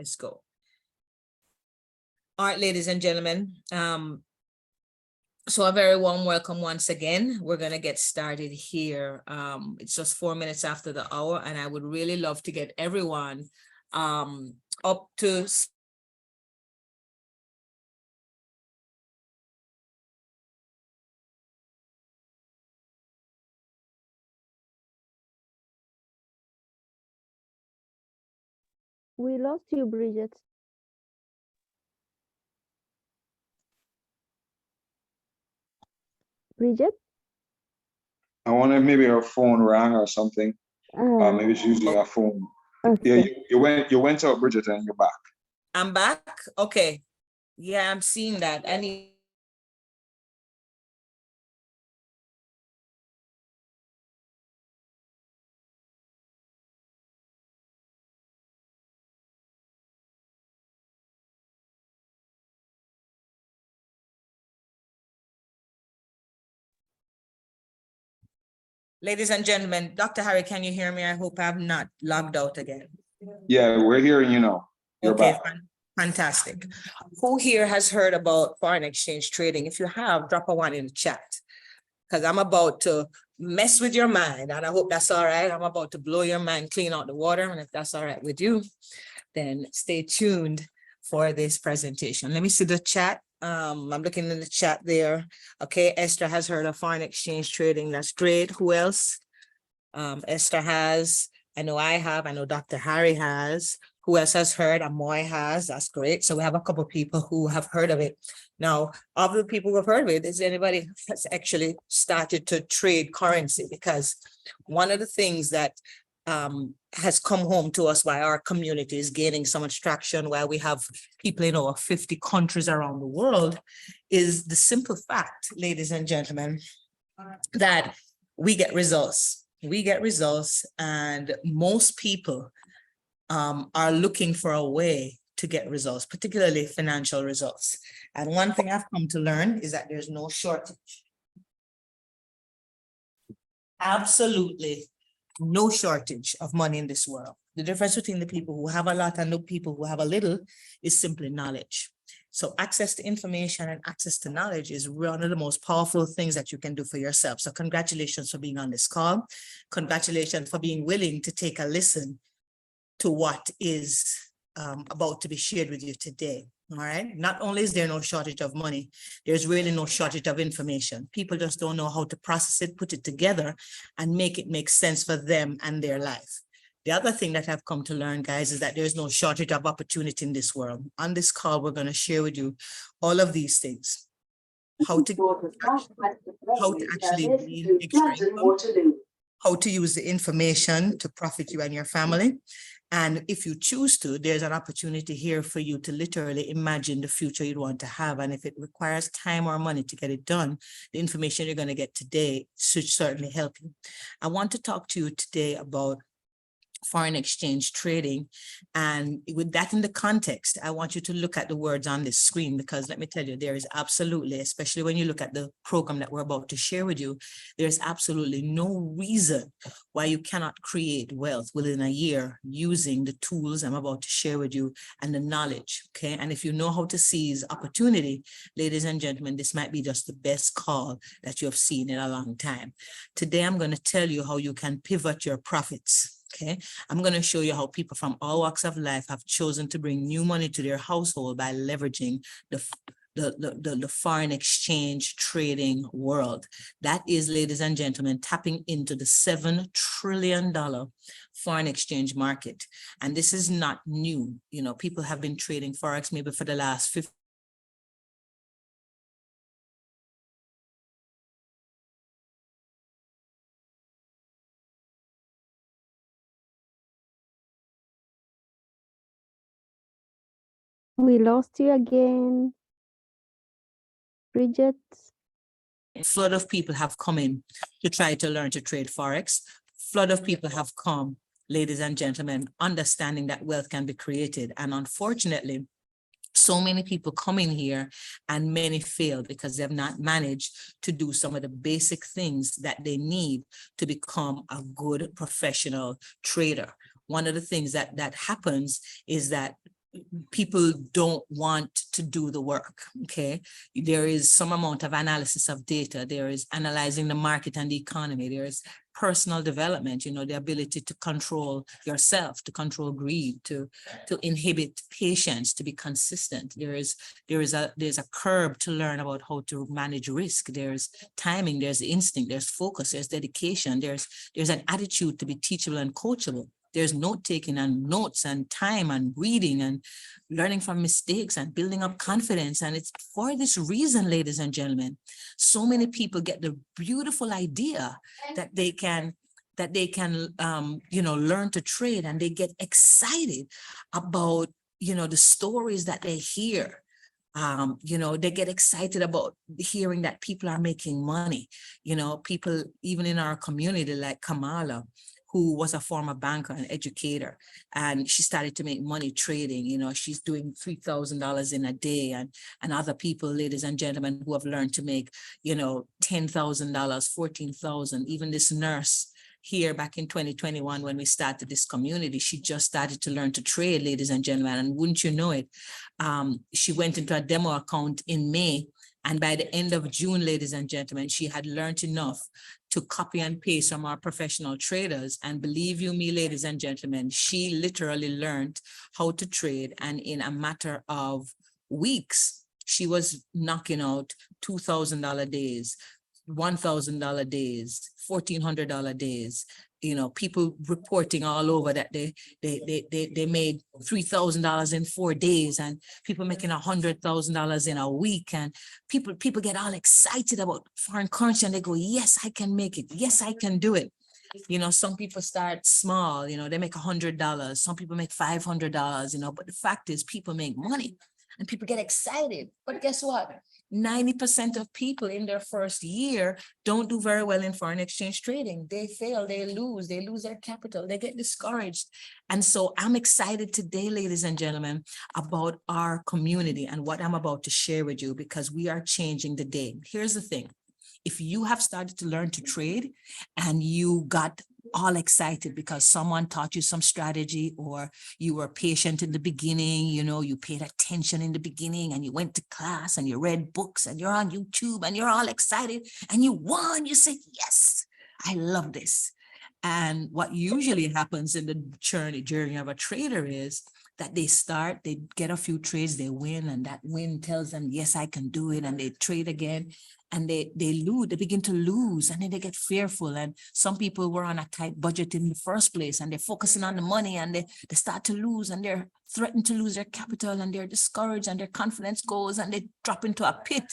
Let's go. All right, ladies and gentlemen. So a very warm welcome once again. We're going to get started here. It's just 4 minutes after the hour, and I would really love to get everyone up to We lost you, Bridget. Bridget? I wonder if maybe her phone rang or something. Maybe she's using her phone. Okay. Yeah, you went out, Bridget, and you're back. I'm back. Okay. Yeah, I'm seeing that. I need. Ladies and gentlemen, Dr. Harry, can you hear me? I hope I'm not logged out again. Yeah, we're hearing you now. You're Okay, back. fantastic. Who here has heard about foreign exchange trading? If you have, drop a one in the chat, because I'm about to mess with your mind, and I hope that's all right. I'm about to blow your mind, clean out the water, and if that's all right with you, then stay tuned for this presentation. Let me see the chat. I'm looking in the chat there. Okay, Esther has heard of foreign exchange trading. That's great. Who else? Esther has. I know I have. I know Dr. Harry has. Who else has heard? Amoy has. That's great. So we have a couple of people who have heard of it. Now, of the people who have heard of it, is anybody that's actually started to trade currency? Because one of the things that has come home to us while our community is gaining so much traction, while we have people in over 50 countries around the world, is the simple fact, ladies and gentlemen, that we get results. We get results, and most people are looking for a way to get results, particularly financial results. And one thing I've come to learn is that there's no shortage. Absolutely no shortage of money in this world. The difference between the people who have a lot and the people who have a little is simply knowledge. So access to information and access to knowledge is one of the most powerful things that you can do for yourself. So congratulations for being on this call. Congratulations for being willing to take a listen to what is about to be shared with you today. All right. Not only is there no shortage of money, there's really no shortage of information. People just don't know how to process it, put it together, and make it make sense for them and their life. The other thing that I've come to learn, guys, is that there's no shortage of opportunity in this world. On this call, we're going to share with you all of these things. How to actually gain extra income, how to use the information to profit you and your family. And if you choose to, there's an opportunity here for you to literally imagine the future you'd want to have. And if it requires time or money to get it done, the information you're going to get today should certainly help you. I want to talk to you today about foreign exchange trading. And with that in the context, I want you to look at the words on this screen, because let me tell you, there is absolutely, especially when you look at the program that we're about to share with you, there's absolutely no reason why you cannot create wealth within a year using the tools I'm about to share with you and the knowledge. Okay. And if you know how to seize opportunity, ladies and gentlemen, this might be just the best call that you have seen in a long time. Today, I'm going to tell you how you can pivot your profits. Okay, I'm going to show you how people from all walks of life have chosen to bring new money to their household by leveraging the foreign exchange trading world. That is, ladies and gentlemen, tapping into the $7 trillion foreign exchange market. And this is not new. You know, people have been trading Forex maybe for the last 50. We lost you again, Bridget. A flood of people have come in to try to learn to trade Forex. Flood of people have come, ladies and gentlemen, understanding that wealth can be created. And unfortunately, so many people come in here and many fail because they have not managed to do some of the basic things that they need to become a good professional trader. One of the things that happens is that people don't want to do the work, okay? There is some amount of analysis of data. There is analyzing the market and the economy. There is personal development, you know, the ability to control yourself, to control greed, to inhibit patience, to be consistent. There's a curve to learn about how to manage risk. There's timing, there's instinct, there's focus, there's dedication, there's an attitude to be teachable and coachable. There's note taking and notes and time and reading and learning from mistakes and building up confidence. And it's for this reason, ladies and gentlemen, so many people get the beautiful idea that they can you know, learn to trade, and they get excited about, you know, the stories that they hear. You know, they get excited about hearing that people are making money. You know, people even in our community like Kamala, who was a former banker and educator, and she started to make money trading. You know, she's doing $3,000 in a day, and other people, ladies and gentlemen, who have learned to make, you know, $10,000, $14,000. Even this nurse here back in 2021, when we started this community, she just started to learn to trade, ladies and gentlemen. And wouldn't you know it, she went into a demo account in May, and by the end of June, ladies and gentlemen, she had learned enough to copy and paste from our professional traders. And believe you me, ladies and gentlemen, she literally learned how to trade. And in a matter of weeks, she was knocking out $2,000 days, $1,000 days, $1,400 days. You know, people reporting all over that they made $3,000 in 4 days, and people making $100,000 in a week. And people get all excited about foreign currency, and they go, yes, I can make it. Yes, I can do it. You know, some people start small, you know, they make $100. Some people make $500, you know, but the fact is people make money and people get excited. But guess what? 90% of people in their first year don't do very well in foreign exchange trading. They fail, they lose their capital, they get discouraged. And so I'm excited today, ladies and gentlemen, about our community and what I'm about to share with you, because we are changing the day. Here's the thing. If you have started to learn to trade and you got all excited because someone taught you some strategy, or you were patient in the beginning, you know, you paid attention in the beginning, and you went to class and you read books and you're on YouTube and you're all excited and you won, you say, yes, I love this. And what usually happens in the journey of a trader is that they get a few trades, they win, and that win tells them, yes, I can do it. And they trade again. And they lose, they begin to lose, and then they get fearful. And some people were on a tight budget in the first place, and they're focusing on the money, and they start to lose, and they're threatened to lose their capital, and they're discouraged, and their confidence goes, and they drop into a pit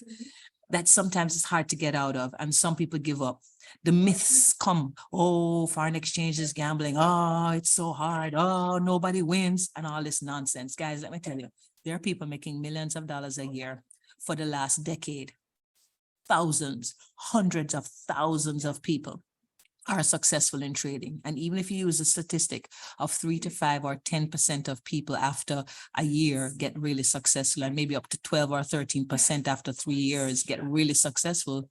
that sometimes it's hard to get out of. And some people give up. The myths come, oh, foreign exchange is gambling. Oh, it's so hard. Oh, nobody wins, and all this nonsense. Guys, let me tell you, there are people making millions of dollars a year for the last decade. Thousands, hundreds of thousands of people are successful in trading. And even if you use a statistic of 3 to 5 or 10% of people after a year get really successful, and maybe up to 12 or 13% after 3 years get really successful,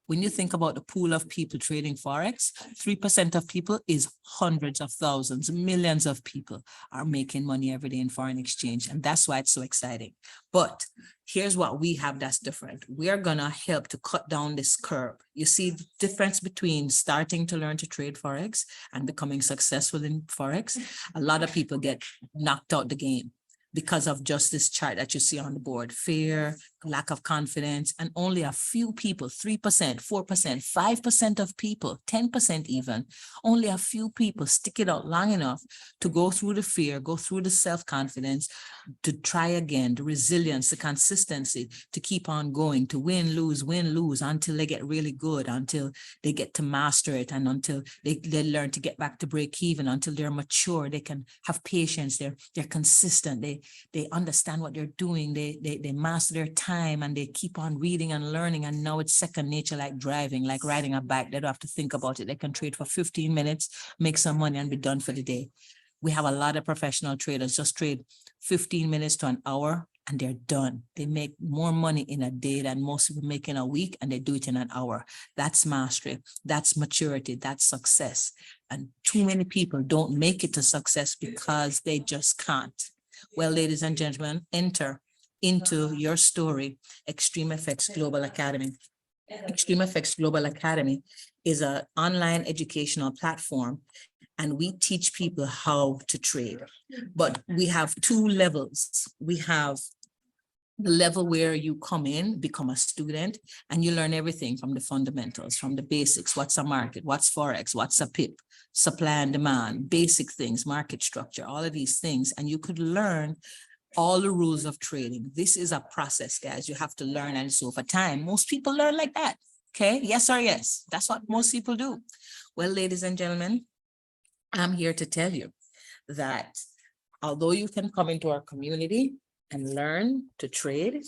when you think about the pool of people trading Forex, 3% of people is hundreds of thousands, millions of people are making money every day in foreign exchange. And that's why it's so exciting. But here's what we have that's different. We are going to help to cut down this curve. You see the difference between starting to learn to trade Forex and becoming successful in Forex? A lot of people get knocked out the game because of just this chart that you see on the board: fear, lack of confidence, and only a few people, 3%, 4%, 5% of people, 10% even, only a few people stick it out long enough to go through the fear, go through the self-confidence, to try again, the resilience, the consistency, to keep on going, to win, lose, until they get really good, until they get to master it, and until they learn to get back to break even, until they're mature, they can have patience, they're consistent, they understand what they're doing, they master their time, and they keep on reading and learning. And now it's second nature, like driving, like riding a bike. They don't have to think about it. They can trade for 15 minutes, make some money, and be done for the day. We have a lot of professional traders just trade 15 minutes to an hour and they're done. They make more money in a day than most people make in a week, and they do it in an hour. That's mastery, that's maturity, that's success. And too many people don't make it to success because they just can't. Well, ladies and gentlemen, enter into your story, Xtreamfx Global Academy. Xtreamfx Global Academy is an online educational platform, and we teach people how to trade. But we have two levels. We have the level where you come in, become a student, and you learn everything from the fundamentals, from the basics. What's a market? What's Forex? What's a PIP? Supply and demand, basic things, market structure, all of these things. And you could learn all the rules of trading. This is a process, guys. You have to learn, and so over time, most people learn like that. Okay, yes or yes. That's what most people do. Well, ladies and gentlemen, I'm here to tell you that although you can come into our community and learn to trade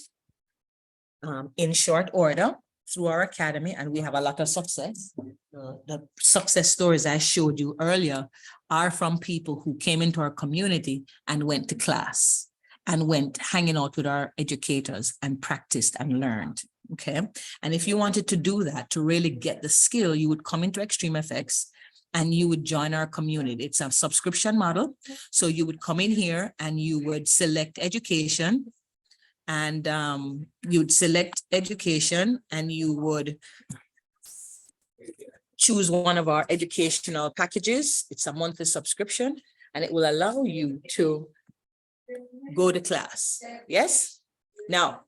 in short order through our academy, and we have a lot of success. The success stories I showed you earlier are from people who came into our community and went to class and went hanging out with our educators and practiced and learned. Okay. And if you wanted to do that, to really get the skill, you would come into Xtreamfx and you would join our community. It's a subscription model. So you would come in here and you would select education, and you'd select education, and you would choose one of our educational packages. It's a monthly subscription, and it will allow you to go to class. Yes. Now,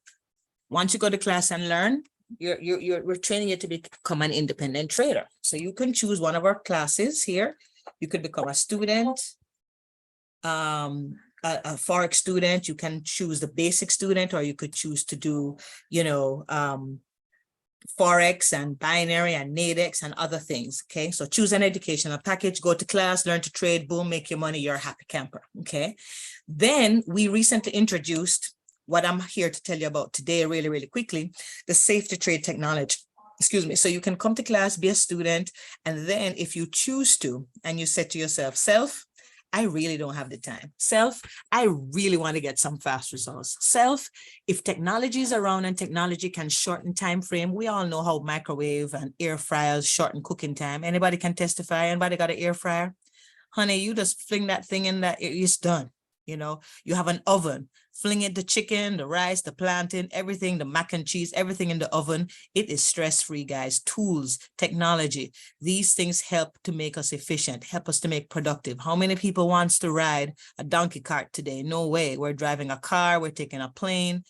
once you go to class and learn, we're training you to become an independent trader. So you can choose one of our classes here. You could become a student, a Forex student. You can choose the basic student, or you could choose to do, Forex and binary and Nadex and other things. Okay, so choose an educational package, go to class, learn to trade, boom, make your money, you're a happy camper. Okay, then we recently introduced what I'm here to tell you about today really, really quickly, the Saftey trade technology. Excuse me. So you can come to class, be a student, and then if you choose to, and you say to yourself, self, I really don't have the time. Self, I really want to get some fast results. Self, if technology is around and technology can shorten time frame, we all know how microwave and air fryers shorten cooking time. Anybody can testify? Anybody got an air fryer? Honey, you just fling that thing in that, it's done. You have an oven, fling it, the chicken, the rice, the plantain, everything, the mac and cheese, everything in the oven. It is stress-free, guys. Tools, technology, these things help to make us efficient, help us to make productive. How many people wants to ride a donkey cart today? No way. We're driving a car, we're taking a plane.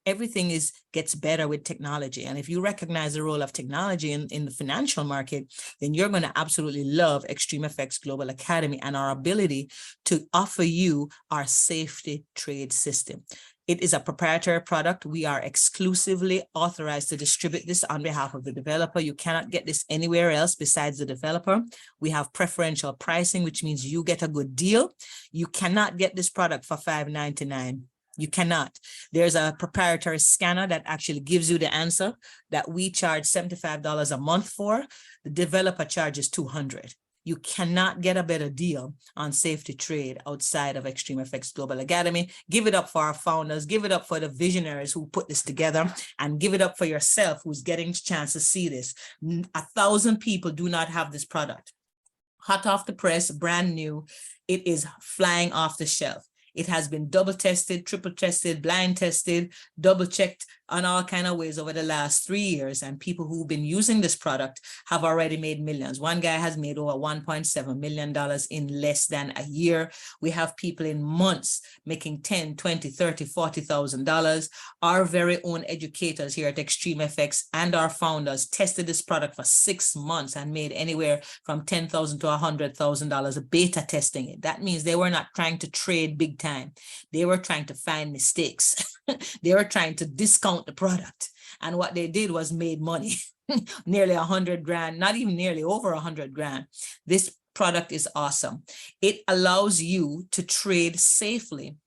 Everything gets better with technology. And if you recognize the role of technology in the financial market, then you're going to absolutely love Xtreamfx Global Academy and our ability to offer you our Saftey trade system. It is a proprietary product. We are exclusively authorized to distribute this on behalf of the developer. You cannot get this anywhere else besides the developer. We have preferential pricing, which means you get a good deal. You cannot get this product for $5.99. You cannot. There's a proprietary scanner that actually gives you the answer that we charge $75 a month for. The developer charges $200. You cannot get a better deal on Saftey trade outside of Xtreamfx Global Academy. Give it up for our founders. Give it up for the visionaries who put this together, and give it up for yourself who's getting a chance to see this. 1,000 people do not have this product. Hot off the press, brand new. It is flying off the shelf. It has been double tested, triple tested, blind tested, double checked on all kinds of ways over the last 3 years. And people who've been using this product have already made millions. One guy has made over $1.7 million in less than a year. We have people in months making $10, $20, $30, $40,000. Our very own educators here at Xtreamfx and our founders tested this product for 6 months and made anywhere from $10,000 to $100,000 beta testing it. That means they were not trying to trade big time. They were trying to find mistakes. They were trying to discount the product. And what they did was made money, nearly 100 grand, not even nearly over 100 grand. This product is awesome. It allows you to trade safely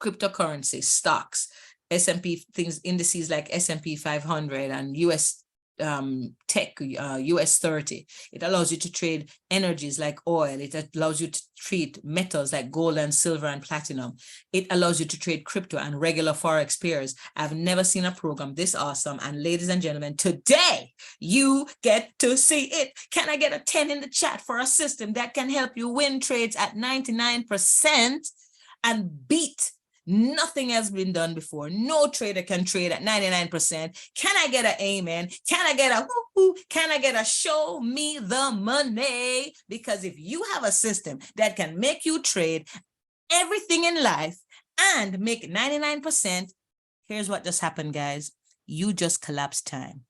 cryptocurrency, stocks, S&P things, indices like S&P 500 and US tech, US 30. It allows you to trade energies like oil. It allows you to treat metals like gold and silver and platinum. It allows you to trade crypto and regular Forex pairs. I've never seen a program this awesome. And ladies and gentlemen, today you get to see it. Can I get a 10 in the chat for a system that can help you win trades at 99% and beat Nothing has been done before. No trader can trade at 99%. Can I get an amen? Can I get a whoo-hoo? Can I get a show me the money? Because if you have a system that can make you trade everything in life and make 99%, here's what just happened, guys. You just collapsed time.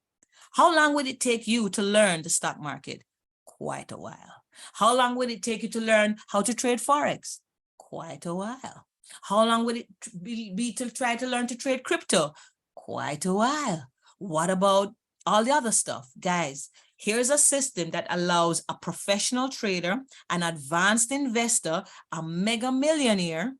How long would it take you to learn the stock market? Quite a while. How long would it take you to learn how to trade Forex? Quite a while. How long would it be to try to learn to trade crypto? Quite a while. What about all the other stuff? Guys, here's a system that allows a professional trader, an advanced investor, a mega millionaire,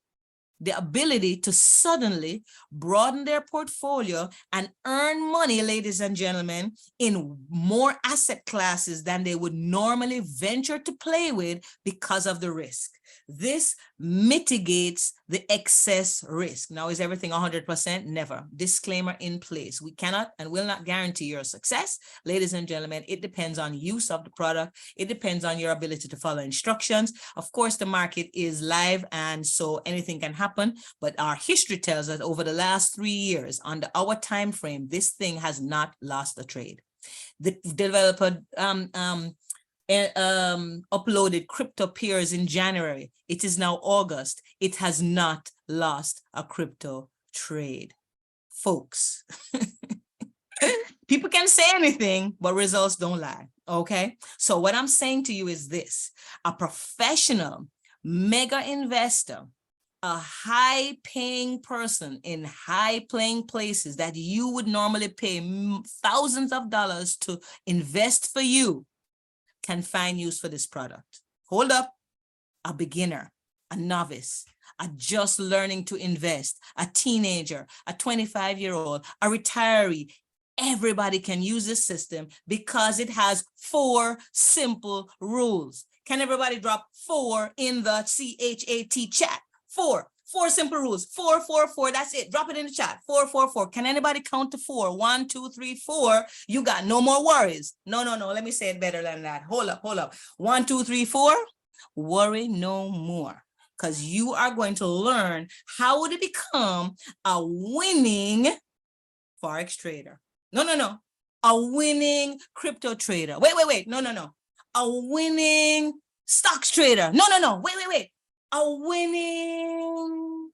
the ability to suddenly broaden their portfolio and earn money, ladies and gentlemen, in more asset classes than they would normally venture to play with because of the risk. This mitigates the excess risk. Now, is everything 100%? Never. Disclaimer in place. We cannot and will not guarantee your success. Ladies and gentlemen, it depends on use of the product. It depends on your ability to follow instructions. Of course, the market is live, and so anything can happen. But our history tells us over the last 3 years, under our time frame, this thing has not lost a trade. The developer uploaded crypto peers in January. It is now August. It has not lost a crypto trade. Folks, people can say anything, but results don't lie. Okay. So what I'm saying to you is this: a professional mega investor, a high paying person in high paying places that you would normally pay thousands of dollars to invest for you, can find use for this product. Hold up. A beginner, a novice, a just learning to invest, a teenager, a 25-year-old, a retiree. Everybody can use this system because it has 4 simple rules. Can everybody drop 4 in the CHAT chat? 4 simple rules. 4, 4, 4. That's it. Drop it in the chat. 4, 4, 4. Can anybody count to 4? 1, 2, 3, 4. You got no more worries. No. Let me say it better than that. Hold up. 1, 2, 3, 4. Worry no more, because you are going to learn how to become a winning Forex trader. No. A winning crypto trader. Wait. No. A winning stocks trader. No. Wait. A winning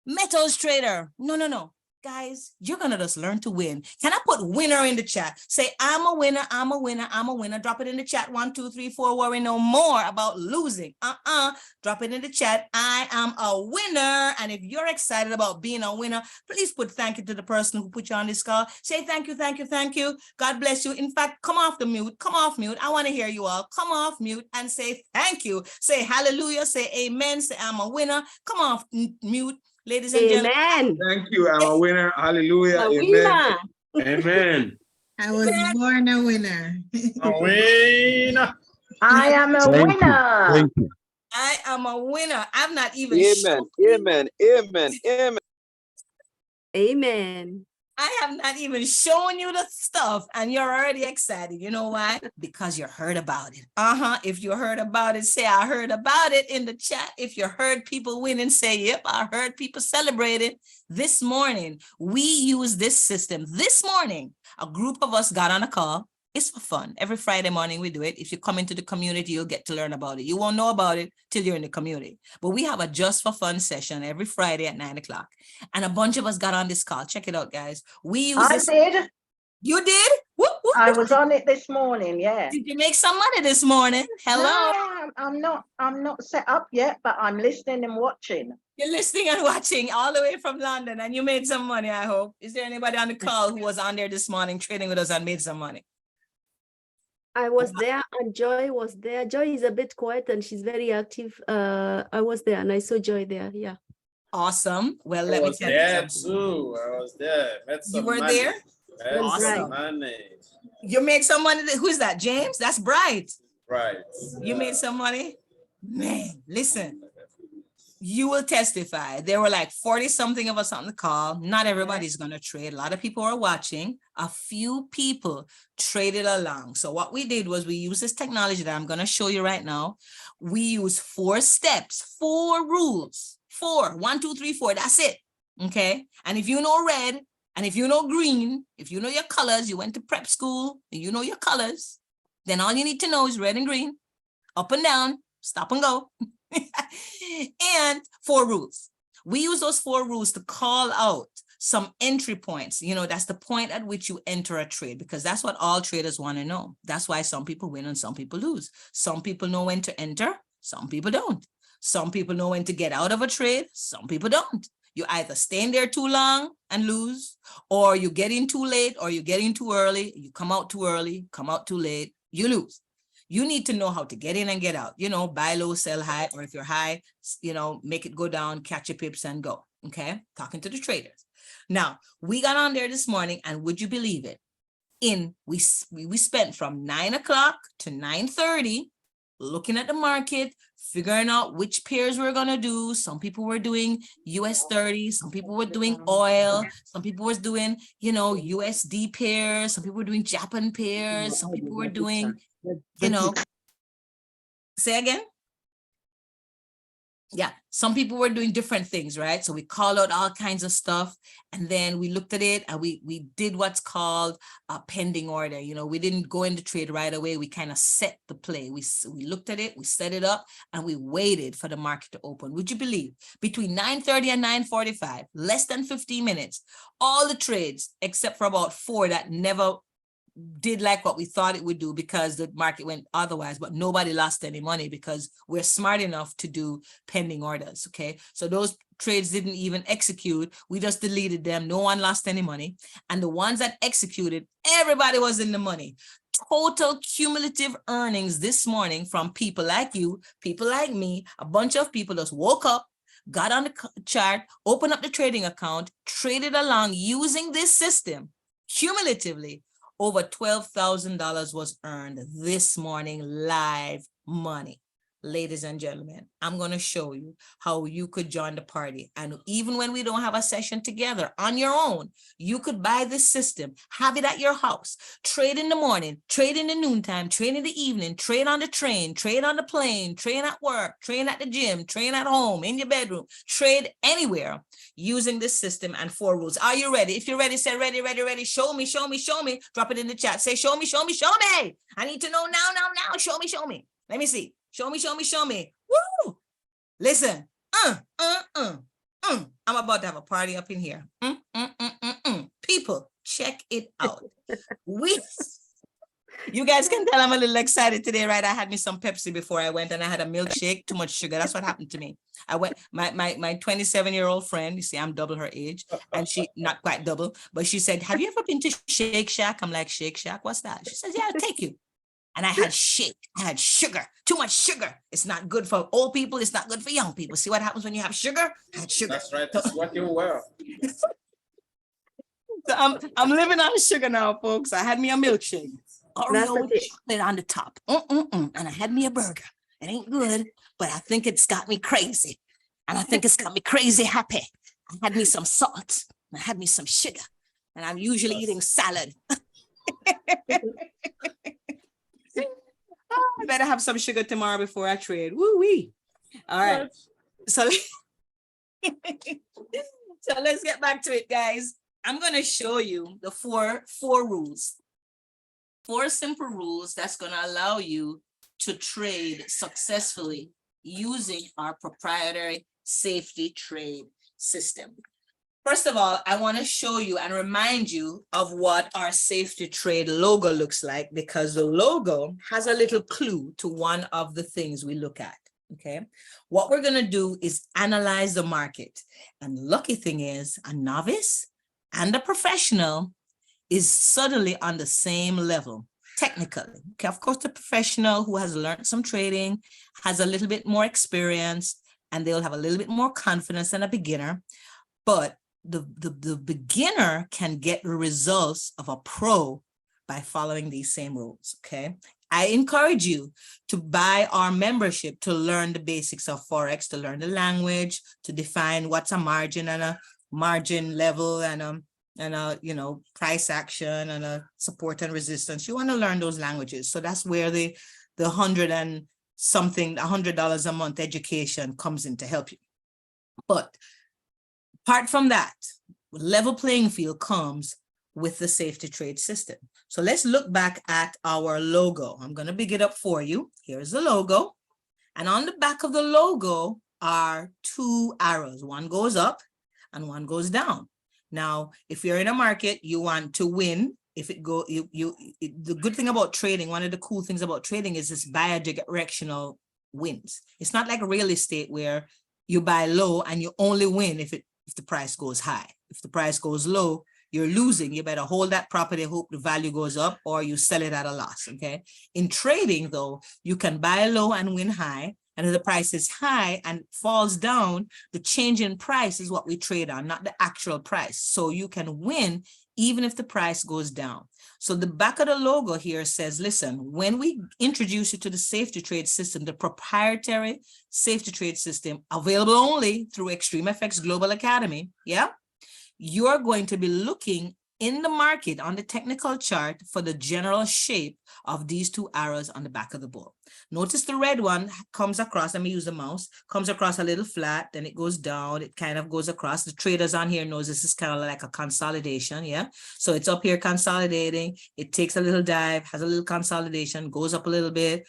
metals trader. No. Guys, you're going to just learn to win. Can I put winner in the chat? Say, I'm a winner. Drop it in the chat. 1, 2, 3, 4. Worry no more about losing. Drop it in the chat. I am a winner. And if you're excited about being a winner, please put thank you to the person who put you on this call. Say thank you. God bless you. In fact, come off mute. I want to hear you all. Come off mute and say thank you. Say hallelujah. Say amen. Say I'm a winner. Come off mute. Ladies and gentlemen. Amen. Thank you. I'm a winner. Hallelujah. A Amen. winner. Amen. I was born a winner. A winner. I am a winner. Thank you. I am a winner. I'm not even Amen. I have not even shown you the stuff and you're already excited. You know why? Because you heard about it. If you heard about it, say I heard about it in the chat. If you heard people winning, say, yep, I heard people celebrating. This morning, we use this system. This morning, a group of us got on a call. It's for fun. Every Friday morning we do it. If you come into the community, you'll get to learn about it. You won't know about it till you're in the community. But we have a just for fun session every Friday at 9 o'clock. And a bunch of us got on this call. Check it out, guys. We use I this. did. You did? Whoop, whoop. I was on it this morning. Yeah. Did you make some money this morning? Hello. No, I'm not set up yet, but I'm listening and watching. You're listening and watching all the way from London and you made some money, I hope. Is there anybody on the call who was on there this morning trading with us and made some money? I was there and Joy was there. Joy is a bit quiet and she's very active. I was there and I saw Joy there. Yeah. Awesome. Well, I let me was tell there you. too. I was there. Met some You were money. there? Met Awesome. some money. You made some money. Who's that? James? That's Bright. Right. You made some money? Man, listen. You will testify. There were like 40 something of us on the call. Not everybody's going to trade. A lot of people are watching. A few people traded along. So what we did was we used this technology that I'm going to show you right now. We use 4 steps, 4 rules, 4, 1, 2, 3, 4. That's it. Okay. And if you know red and if you know green, if you know your colors, you went to prep school and you know your colors, then all you need to know is red and green, up and down, stop and go, and 4 rules. We use those 4 rules to call out some entry points. You know, that's the point at which you enter a trade, because that's what all traders want to know. That's why some people win and some people lose. Some people know when to enter, some people don't. Some people know when to get out of a trade, some people don't. You either stay in there too long and lose, or you get in too late, or you get in too early, you come out too early, come out too late, you lose. You need to know how to get in and get out, you know, buy low, sell high, or if you're high, you know, make it go down, catch your pips and go. Okay. Talking to the traders. Now we got on there this morning, and would you believe it? We spent from 9 o'clock to 9:30 looking at the market, figuring out which pairs we're going to do. Some people were doing US 30, some people were doing oil, some people was doing, you know, USD pairs, some people were doing Japan pairs, some people were doing, you know, say again? Yeah, some people were doing different things, right? So we called out all kinds of stuff, and then we looked at it and we did what's called a pending order. You know, we didn't go into trade right away. We kind of set the play. We looked at it, we set it up, and we waited for the market to open. Would you believe between 9:30 and 9:45, less than 15 minutes, all the trades except for about 4 that never did like what we thought it would do because the market went otherwise, but nobody lost any money because we're smart enough to do pending orders. Okay, so those trades didn't even execute. We just deleted them. No one lost any money. And the ones that executed, everybody was in the money. Total cumulative earnings this morning from people like you, people like me, a bunch of people just woke up, got on the chart, opened up the trading account, traded along using this system. Cumulatively, over $12,000 was earned this morning, live money. Ladies and gentlemen, I'm going to show you how you could join the party. And even when we don't have a session together on your own, you could buy this system, have it at your house, trade in the morning, trade in the noontime, trade in the evening, trade on the train, trade on the plane, trade at work, trade at the gym, trade at home, in your bedroom, trade anywhere using this system and 4 rules. Are you ready? If you're ready, say ready, ready, ready. Show me, show me, show me. Drop it in the chat. Say, show me, show me, show me. I need to know now, now, now. Show me, show me. Let me see. Show me, show me, show me. Woo! Listen. I'm about to have a party up in here. People, check it out. You guys can tell I'm a little excited today, right? I had me some Pepsi before I went, and I had a milkshake, too much sugar. That's what happened to me. I went, my 27-year-old friend, you see, I'm double her age, and she, not quite double, but she said, have you ever been to Shake Shack? I'm like, Shake Shack, what's that? She says, yeah, I'll take you. And I had shake, I had sugar, too much sugar. It's not good for old people. It's not good for young people. See what happens when you have sugar? I had sugar. That's right. That's what you were. So I'm living on sugar now, folks. I had me a milkshake. Oreo with it. chocolate on the top. And I had me a burger. It ain't good, but I think it's got me crazy. And I think it's got me crazy happy. I had me some salt. I had me some sugar. And I'm usually eating salad. I better have some sugar tomorrow before I trade. Woo-wee. All right. So, so let's get back to it, guys. I'm going to show you the four rules. 4 simple rules that's going to allow you to trade successfully using our proprietary Saftey trade system. First of all, I want to show you and remind you of what our Saftey trade logo looks like, because the logo has a little clue to one of the things we look at. Okay, what we're going to do is analyze the market. And the lucky thing is, a novice and a professional is suddenly on the same level technically. Okay, of course, the professional who has learned some trading has a little bit more experience, and they'll have a little bit more confidence than a beginner. But the beginner can get the results of a pro by following these same rules. Okay, I encourage you to buy our membership to learn the basics of Forex, to learn the language, to define what's a margin and a margin level and a you know, price action and a support and resistance. You want to learn those languages. So that's where the $100 a month education comes in to help you. But apart from that, level playing field comes with the safety trade system. So let's look back at our logo. I'm going to big it up for you. Here's the logo. And on the back of the logo are two arrows. One goes up and one goes down. Now, if you're in a market, you want to win. If it go, the good thing about trading, one of the cool things about trading is this bi-directional wins. It's not like real estate where you buy low and you only win if the price goes high. If the price goes low, you're losing. You better hold that property, hope the value goes up, or you sell it at a loss, okay? In trading though, you can buy low and win high. And if the price is high and falls down, the change in price is what we trade on, not the actual price. So you can win even if the price goes down. So the back of the logo here says, listen, when we introduce you to the safety trade system, the proprietary safety trade system available only through Xtreamfx Global Academy, yeah, you're going to be looking in the market on the technical chart for the general shape of these two arrows on the back of the bull. Notice the red one comes across, let me use the mouse, comes across a little flat, then it goes down, it kind of goes across. The traders on here knows this is kind of like a consolidation, yeah? So it's up here consolidating, it takes a little dive, has a little consolidation, goes up a little bit,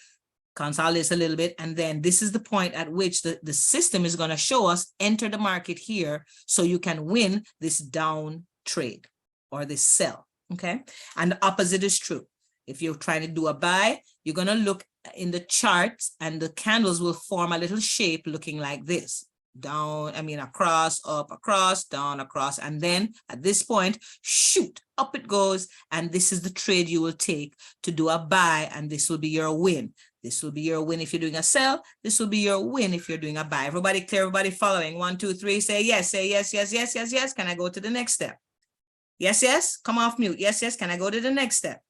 consolidates a little bit, and then this is the point at which the system is going to show us enter the market here so you can win this down trade or this sell, okay? And the opposite is true. If you're trying to do a buy, you're going to look in the charts and the candles will form a little shape looking like this. Down, across, up, across, down, across. And then at this point, shoot, up it goes. And this is the trade you will take to do a buy. And this will be your win. This will be your win if you're doing a sell. This will be your win if you're doing a buy. Everybody clear, everybody following. 1, 2, 3, say yes, yes, yes, yes, yes. Can I go to the next step? Yes, yes, come off mute. Yes, yes, can I go to the next step?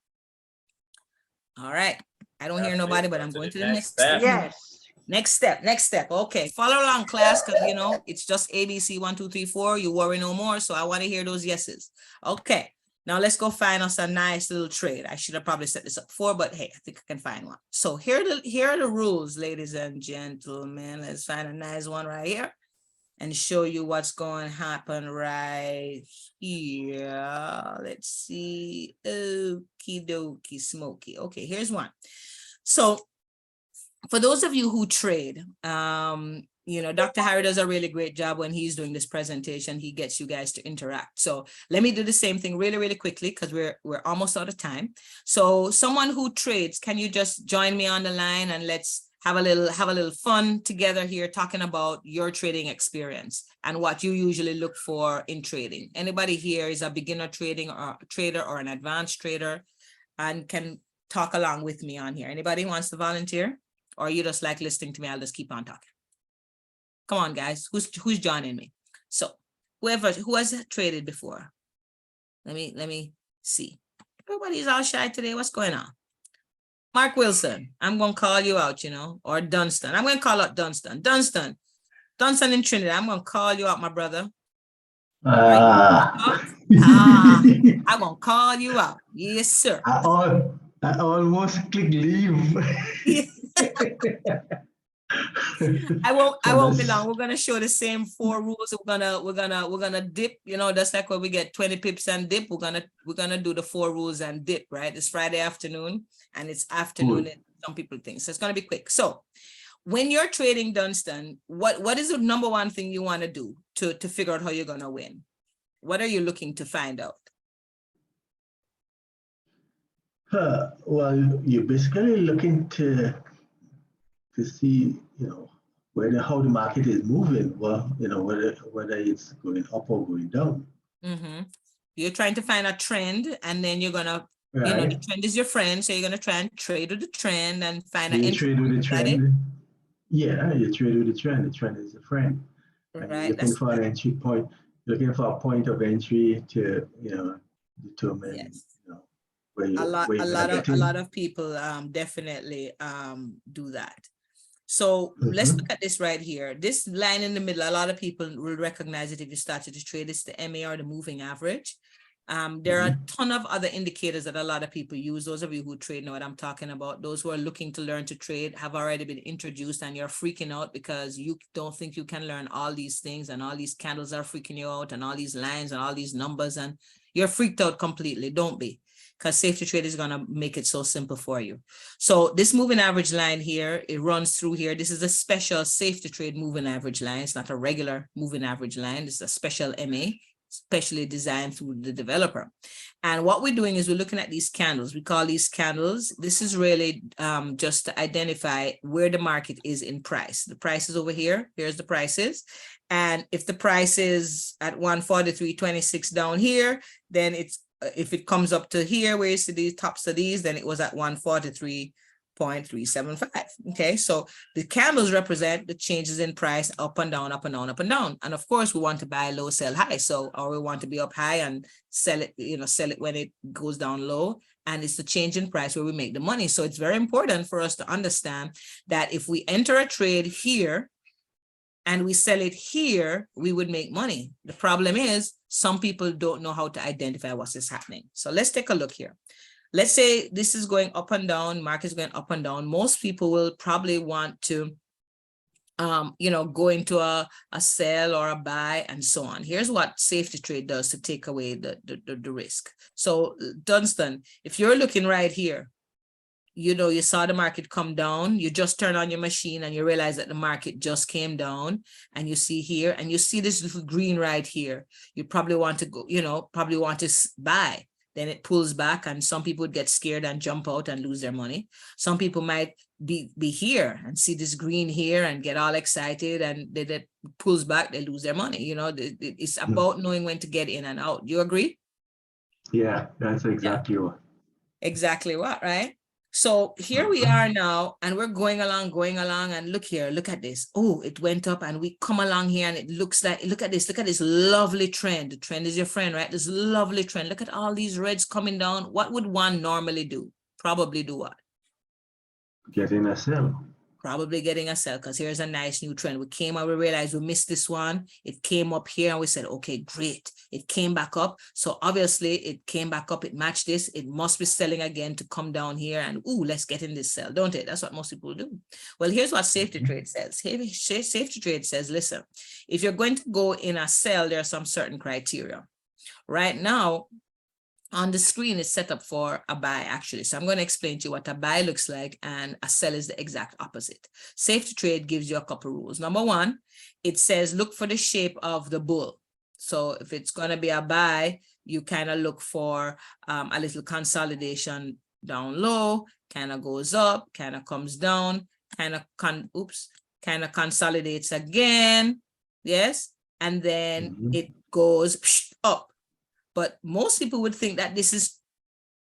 All right. I don't hear nobody, but I'm going to the next step. Yes. Next step. Okay, follow along, class, because it's just ABC 1, 2, 3, 4. You worry no more. So I want to hear those yeses. Okay, now let's go find us a nice little trade. I should have probably set this up before, but hey, I think I can find one. So here are the rules, ladies and gentlemen. Let's find a nice one right here and show you what's going to happen right here. Let's see. Okie dokie smoky. Okay, here's one. So for those of you who trade, Dr. Harry does a really great job when he's doing this presentation. He gets you guys to interact. So let me do the same thing really, really quickly because we're almost out of time. So someone who trades, can you just join me on the line and let's have a little fun together here talking about your trading experience and what you usually look for in trading. Anybody here is a beginner trading or trader or an advanced trader and can talk along with me on here. Anybody wants to volunteer? Or you just like listening to me? I'll just keep on talking. Come on, guys. Who's joining me? So who has traded before? Let me see. Everybody's all shy today. What's going on? Mark Wilson, I'm going to call you out, or Dunstan. I'm going to call out Dunstan. Dunstan in Trinidad, I'm going to call you out, my brother. I'm going to call you out. Yes, sir. I almost clicked leave. I won't be long. We're gonna show the same 4 rules. We're gonna dip, just like when we get 20 pips and dip, we're gonna do the 4 rules and dip, right? It's Friday afternoon and it's afternoon and some people think. So it's gonna be quick. So when you're trading, Dunstan, what is the number one thing you want to do to figure out how you're gonna win? What are you looking to find out? Well, you're basically looking to see, how the market is moving. Well, whether it's going up or going down. Mm-hmm. You're trying to find a trend, and then you're gonna, Right. the trend is your friend, so you're gonna try and trade with the trend and find You an trade with the trend. Yeah, you trade with the trend. The trend is a friend. And right. you're looking for an entry point. Looking for a point of entry to, determine. Yes. Where you, a where lot of people definitely do that. So let's look at this right here. This line in the middle, a lot of people will recognize it if you started to trade. It's the MA or the moving average. There are a ton of other indicators that a lot of people use. Those of you who trade know what I'm talking about. Those who are looking to learn to trade have already been introduced, and you're freaking out because you don't think you can learn all these things, and all these candles are freaking you out, and all these lines and all these numbers, and you're freaked out completely. Don't be, because Safe Trade is going to make it so simple for you. So this moving average line here, it runs through here. This is a special Safe Trade moving average line. It's not a regular moving average line. It's a special MA, specially designed through the developer. And what we're doing is we're looking at these candles. We call these candles. This is really just to identify where the market is in price. The price is over here. Here's the prices. And if the price is at 143.26 down here, then it's, if it comes up to here where you see the tops of these, then it was at 143.375. Okay, so the candles represent the changes in price up and down, up and down, up and down. And of course, we want to buy low, sell high. So, or we want to be up high and sell it, sell it when it goes down low. And it's the change in price where we make the money. So it's very important for us to understand that if we enter a trade here and we sell it here, we would make money. The problem is some people don't know how to identify what is happening. So let's take a look here. Let's say this is going up and down, market is going up and down. Most people will probably want to, go into a sell or a buy and so on. Here's what Safety Trade does to take away the risk. So Dunstan, if you're looking right here, you saw the market come down, you just turn on your machine and you realize that the market just came down, and you see here, and you see this little green right here. You probably want to go, probably want to buy. Then it pulls back, and some people would get scared and jump out and lose their money. Some people might be here and see this green here and get all excited, and that pulls back, they lose their money. It's about knowing when to get in and out. Do you agree? Yeah, that's exactly what. Exactly what, right? So here we are now, and we're going along, and look here, look at this. Oh, it went up, and we come along here, and it looks like, look at this lovely trend. The trend is your friend, right? This lovely trend. Look at all these reds coming down. What would one normally do? Probably do what? Getting a sell. Probably getting a sell, because here's a nice new trend. We came and we realized we missed this one. It came up here and we said, okay, great. It came back up. So obviously it came back up. It matched this. It must be selling again to come down here and, ooh, let's get in this sell, don't it? That's what most people do. Well, here's what Safety Trade says. Safety Trade says, listen, if you're going to go in a sell, there are some certain criteria. Right now, on the screen is set up for a buy, actually. So I'm going to explain to you what a buy looks like, and a sell is the exact opposite. Safety Trade gives you a couple rules. Number one, it says look for the shape of the bull. So if it's going to be a buy, you kind of look for a little consolidation down low, kind of goes up, kind of comes down, kind of consolidates again. Yes. And then it goes up. But most people would think that this is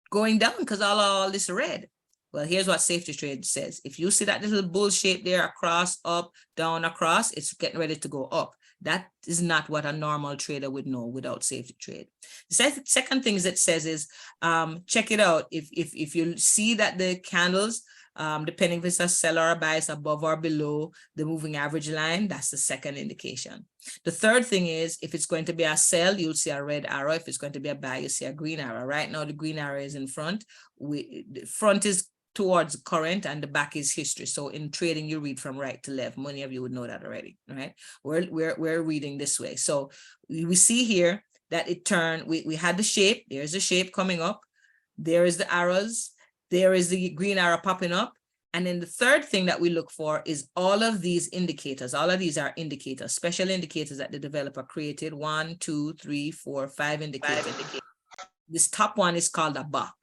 going down because all this red. Well, here's what Safety Trade says. If you see that little bull shape there, across, up, down, across, it's getting ready to go up. That is not what a normal trader would know without Safety Trade. The second thing that says is, check it out. If you see that the candles, depending if it's a sell or a buy, is above or below the moving average line, that's the second indication. The third thing is, if it's going to be a sell, you'll see a red arrow. If it's going to be a buy, you see a green arrow. Right now, the green arrow is in front. The front is towards current and the back is history. So in trading, you read from right to left. Many of you would know that already, right? We're reading this way. So we see here that it turned, we had the shape. There's the shape coming up. There is the arrows. There is the green arrow popping up. And then the third thing that we look for is all of these indicators. All of these are indicators, special indicators that the developer created. 1, 2, 3, 4, 5 indicators. This top one is called a buck.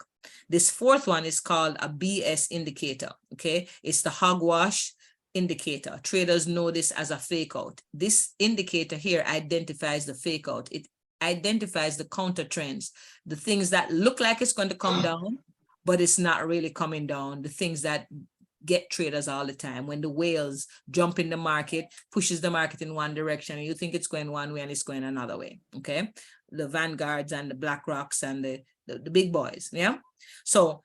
This fourth one is called a BS indicator. Okay, it's the hogwash indicator. Traders know this as a fake out. This indicator here identifies the fake out. It identifies the counter trends, the things that look like it's going to come down, but it's not really coming down. The things that get traders all the time, when the whales jump in the market, pushes the market in one direction, and you think it's going one way and it's going another way. Okay, the Vanguards and the BlackRocks and the big boys. Yeah, so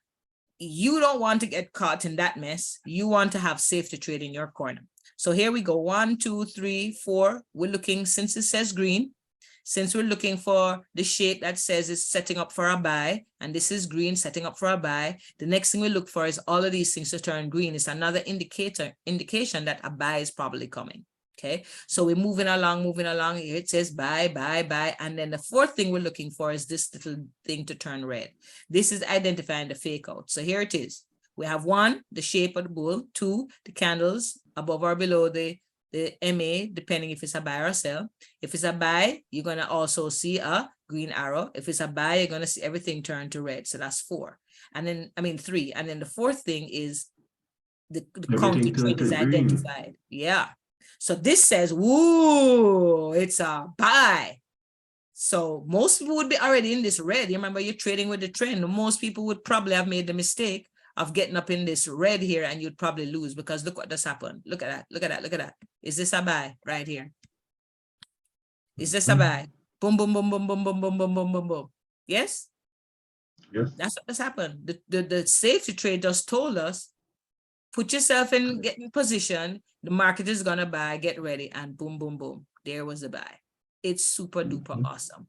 you don't want to get caught in that mess. You want to have Safety Trade in your corner. So here we go. 1, 2, 3, 4. We're looking, since it says green, since we're looking for the shape that says it's setting up for a buy, and this is green, setting up for a buy, the next thing we look for is all of these things to turn green. It's another indication that a buy is probably coming. Okay, so we're moving along. Here it says buy, buy, buy. And then the fourth thing we're looking for is this little thing to turn red. This is identifying the fake out. So here it is. We have 1, the shape of the bull, 2, the candles above or below the MA, depending if it's a buy or a sell. If it's a buy, you're going to also see a green arrow. If it's a buy, you're going to see everything turn to red. So that's 4. And then 3. And then the fourth thing is the counter trade is identified. Yeah. So this says, woo, it's a buy. So most people would be already in this red. You remember, you're trading with the trend. Most people would probably have made the mistake of getting up in this red here, and you'd probably lose, because look what just happened. Look at that. Look at that. Look at that. Is this a buy right here? Is this a buy? Boom, boom, boom, boom, boom, boom, boom, boom, boom, boom, boom. Yes? Yes. That's what just happened. The safety trade just told us, put yourself in, get in position. The market is going to buy, get ready, and boom, boom, boom. There was the buy. It's super duper awesome.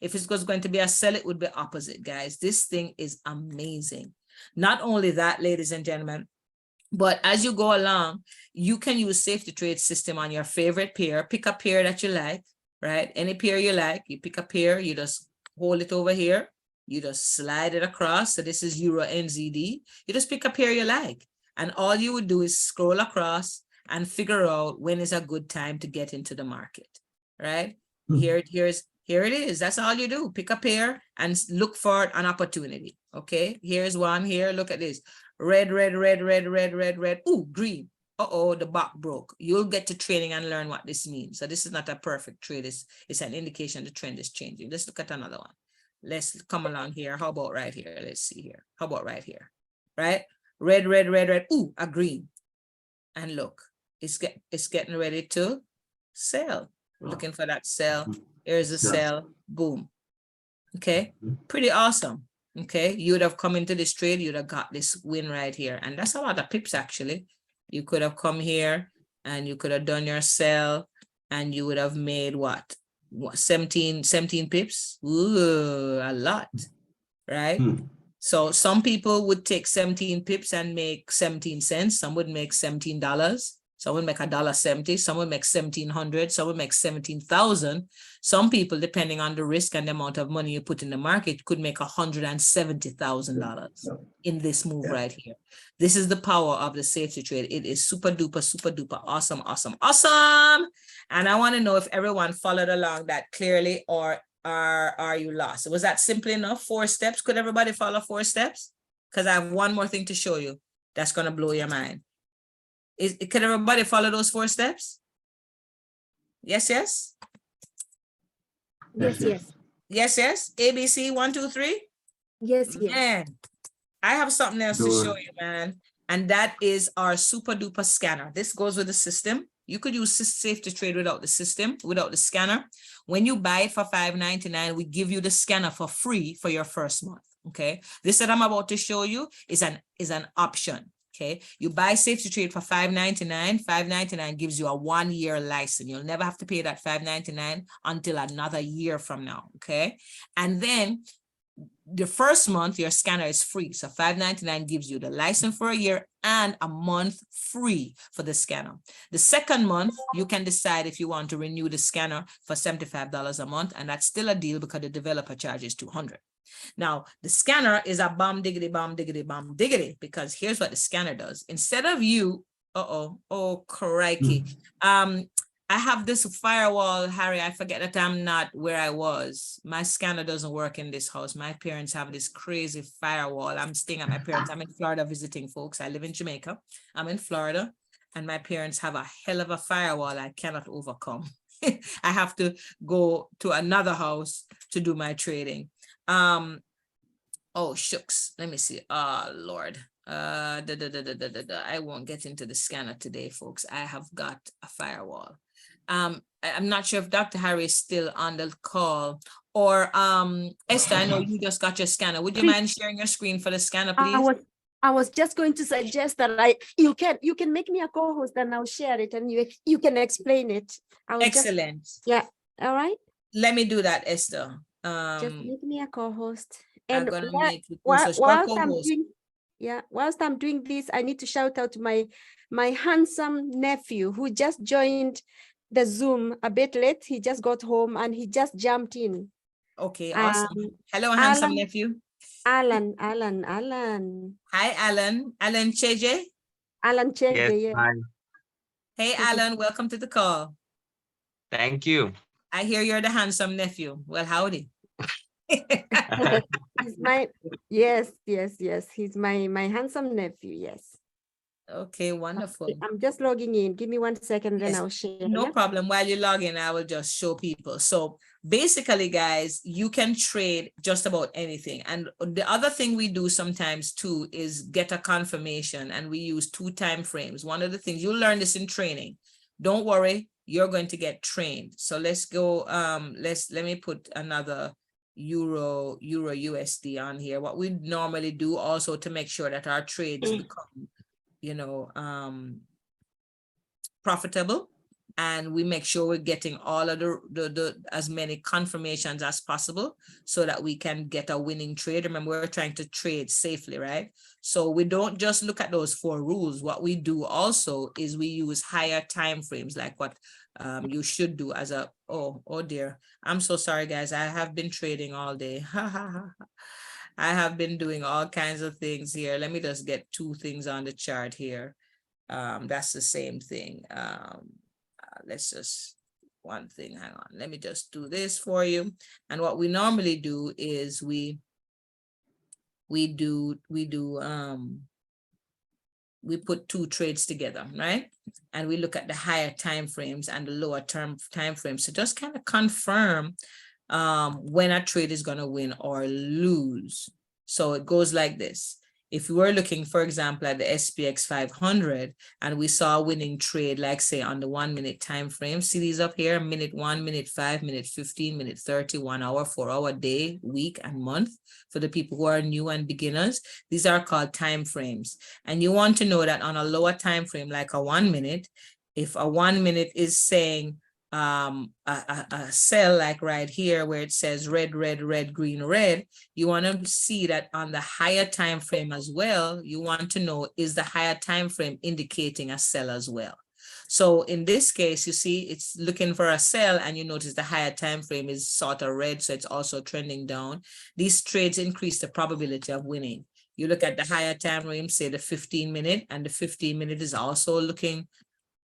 If it was going to be a sell, it would be opposite, guys. This thing is amazing. Not only that, ladies and gentlemen, but as you go along, you can use safety trade system on your favorite pair. Pick a pair that you like, right? Any pair you like, you pick a pair, you just hold it over here. You just slide it across. So this is Euro NZD. You just pick a pair you like. And all you would do is scroll across and figure out when is a good time to get into the market, right? Here it is. That's all you do. Pick a pair and look for an opportunity. Okay, here's one here. Look at this. Red, red, red, red, red, red, red. Ooh, green. Uh-oh, the back broke. You'll get to training and learn what this means. So this is not a perfect trade. It's an indication the trend is changing. Let's look at another one. Let's come along here. How about right here? Let's see here. How about right here? Right? Red, red, red, red. Ooh, a green. And look, it's getting ready to sell. We're looking for that sell. Here's a sell. Boom. Okay, pretty awesome. Okay, you would have come into this trade, you'd have got this win right here. And that's a lot of pips, actually. You could have come here and you could have done your sell, and you would have made what 17 pips. Ooh, a lot, right? So some people would take 17 pips and make 17 cents. Some would make $17. Some would make $1.70. Some would make 1,700. Some would make 17,000. Some people, depending on the risk and the amount of money you put in the market, could make $170,000 in this move right here. This is the power of the safety trade. It is super duper awesome, awesome, awesome. And I want to know if everyone followed along that clearly, or are you lost? Was that simple enough? 4 steps? Could everybody follow 4 steps? Because I have one more thing to show you that's going to blow your mind. Can everybody follow those 4 steps? Yes, yes? Yes, yes. Yes, yes. ABC 1, 2, 3. Yes, yes. Man, I have something else to show you, man. And that is our super duper scanner. This goes with the system. You could use safety trade without the system, without the scanner. When you buy it for $5.99, we give you the scanner for free for your first month. Okay. This that I'm about to show you is an option. Okay, you buy safety trade for $5.99. $5.99 gives you a 1-year license. You'll never have to pay that $5.99 until another year from now. Okay, and then the first month your scanner is free. So $5.99 gives you the license for a year and a month free for the scanner. The second month you can decide if you want to renew the scanner for $75 a month, and that's still a deal because the developer charges $200. Now, the scanner is a bomb diggity, because here's what the scanner does. Instead of you, oh, crikey. I have this firewall, Harry. I forget that I'm not where I was. My scanner doesn't work in this house. My parents have this crazy firewall. I'm staying at my parents. I'm in Florida visiting folks. I live in Jamaica. I'm in Florida, and my parents have a hell of a firewall I cannot overcome. I have to go to another house to do my trading. Oh shucks, let me see. Oh Lord, I won't get into the scanner today, folks. I have got a firewall. I'm not sure if Dr. Harry is still on the call, or Esther, I know you just got your scanner. Would you mind sharing your screen for the scanner, please? I was just going to suggest that you can make me a co-host, and I'll share it, and you can explain it. Excellent. Yeah. All right. let me do that, Esther. Just make me a co-host. I'm And gonna whi- make you co-host. whilst I'm Co-host. doing, yeah, whilst I'm doing this, I need to shout out to my handsome nephew who just joined the Zoom a bit late. He just got home and he just jumped in. Okay, awesome. Hello, Alan, handsome nephew. Alan. Hi, Alan. Alan Cheje. Alan Yes, Chegbe, yeah. hi. Hey, Alan, welcome to the call. Thank you. I hear you're the handsome nephew. Well, howdy. He's my, yes. He's my handsome nephew, yes. Okay, wonderful. I'm just logging in. Give me 1 second, then Yes, I'll share. no yeah? problem. While you log in, I will just show people. So basically, guys, you can trade just about anything. And the other thing we do sometimes too is get a confirmation, and we use 2 time frames. One of the things you'll learn this in training. Don't worry, you're going to get trained. So let's go. Let me put another Euro USD on here. What we normally do also to make sure that our trades become, profitable, and we make sure we're getting all of the as many confirmations as possible so that we can get a winning trade. Remember, we're trying to trade safely, right? So we don't just look at those 4 rules. What we do also is we use higher time frames, like what you should do as a, oh dear, I'm so sorry, guys. I have been trading all day. I have been doing all kinds of things here. Let me just get 2 things on the chart here. That's the same thing. Let's just one thing, hang on. Let me just do this for you. And what we normally do is we put 2 trades together, right? And we look at the higher time frames and the lower term time frames to just kind of confirm when a trade is going to win or lose. So it goes like this. If we were looking, for example, at the SPX 500 and we saw a winning trade, like say on the 1 minute time frame, see these up here, minute 1, minute 5, minute 15, minute 30, 1 hour, 4 hour, day, week, and month. For the people who are new and beginners, these are called time frames. And you want to know that on a lower time frame, like a 1 minute, if a 1 minute is saying a cell like right here where it says red, red, red, green, red, you want to see that on the higher time frame as well. You want to know, is the higher time frame indicating a sell as well? So in this case, you see it's looking for a sell, and you notice the higher time frame is sort of red, so it's also trending down. These trades increase the probability of winning. You look at the higher time frame, say the 15 minute, and the 15 minute is also looking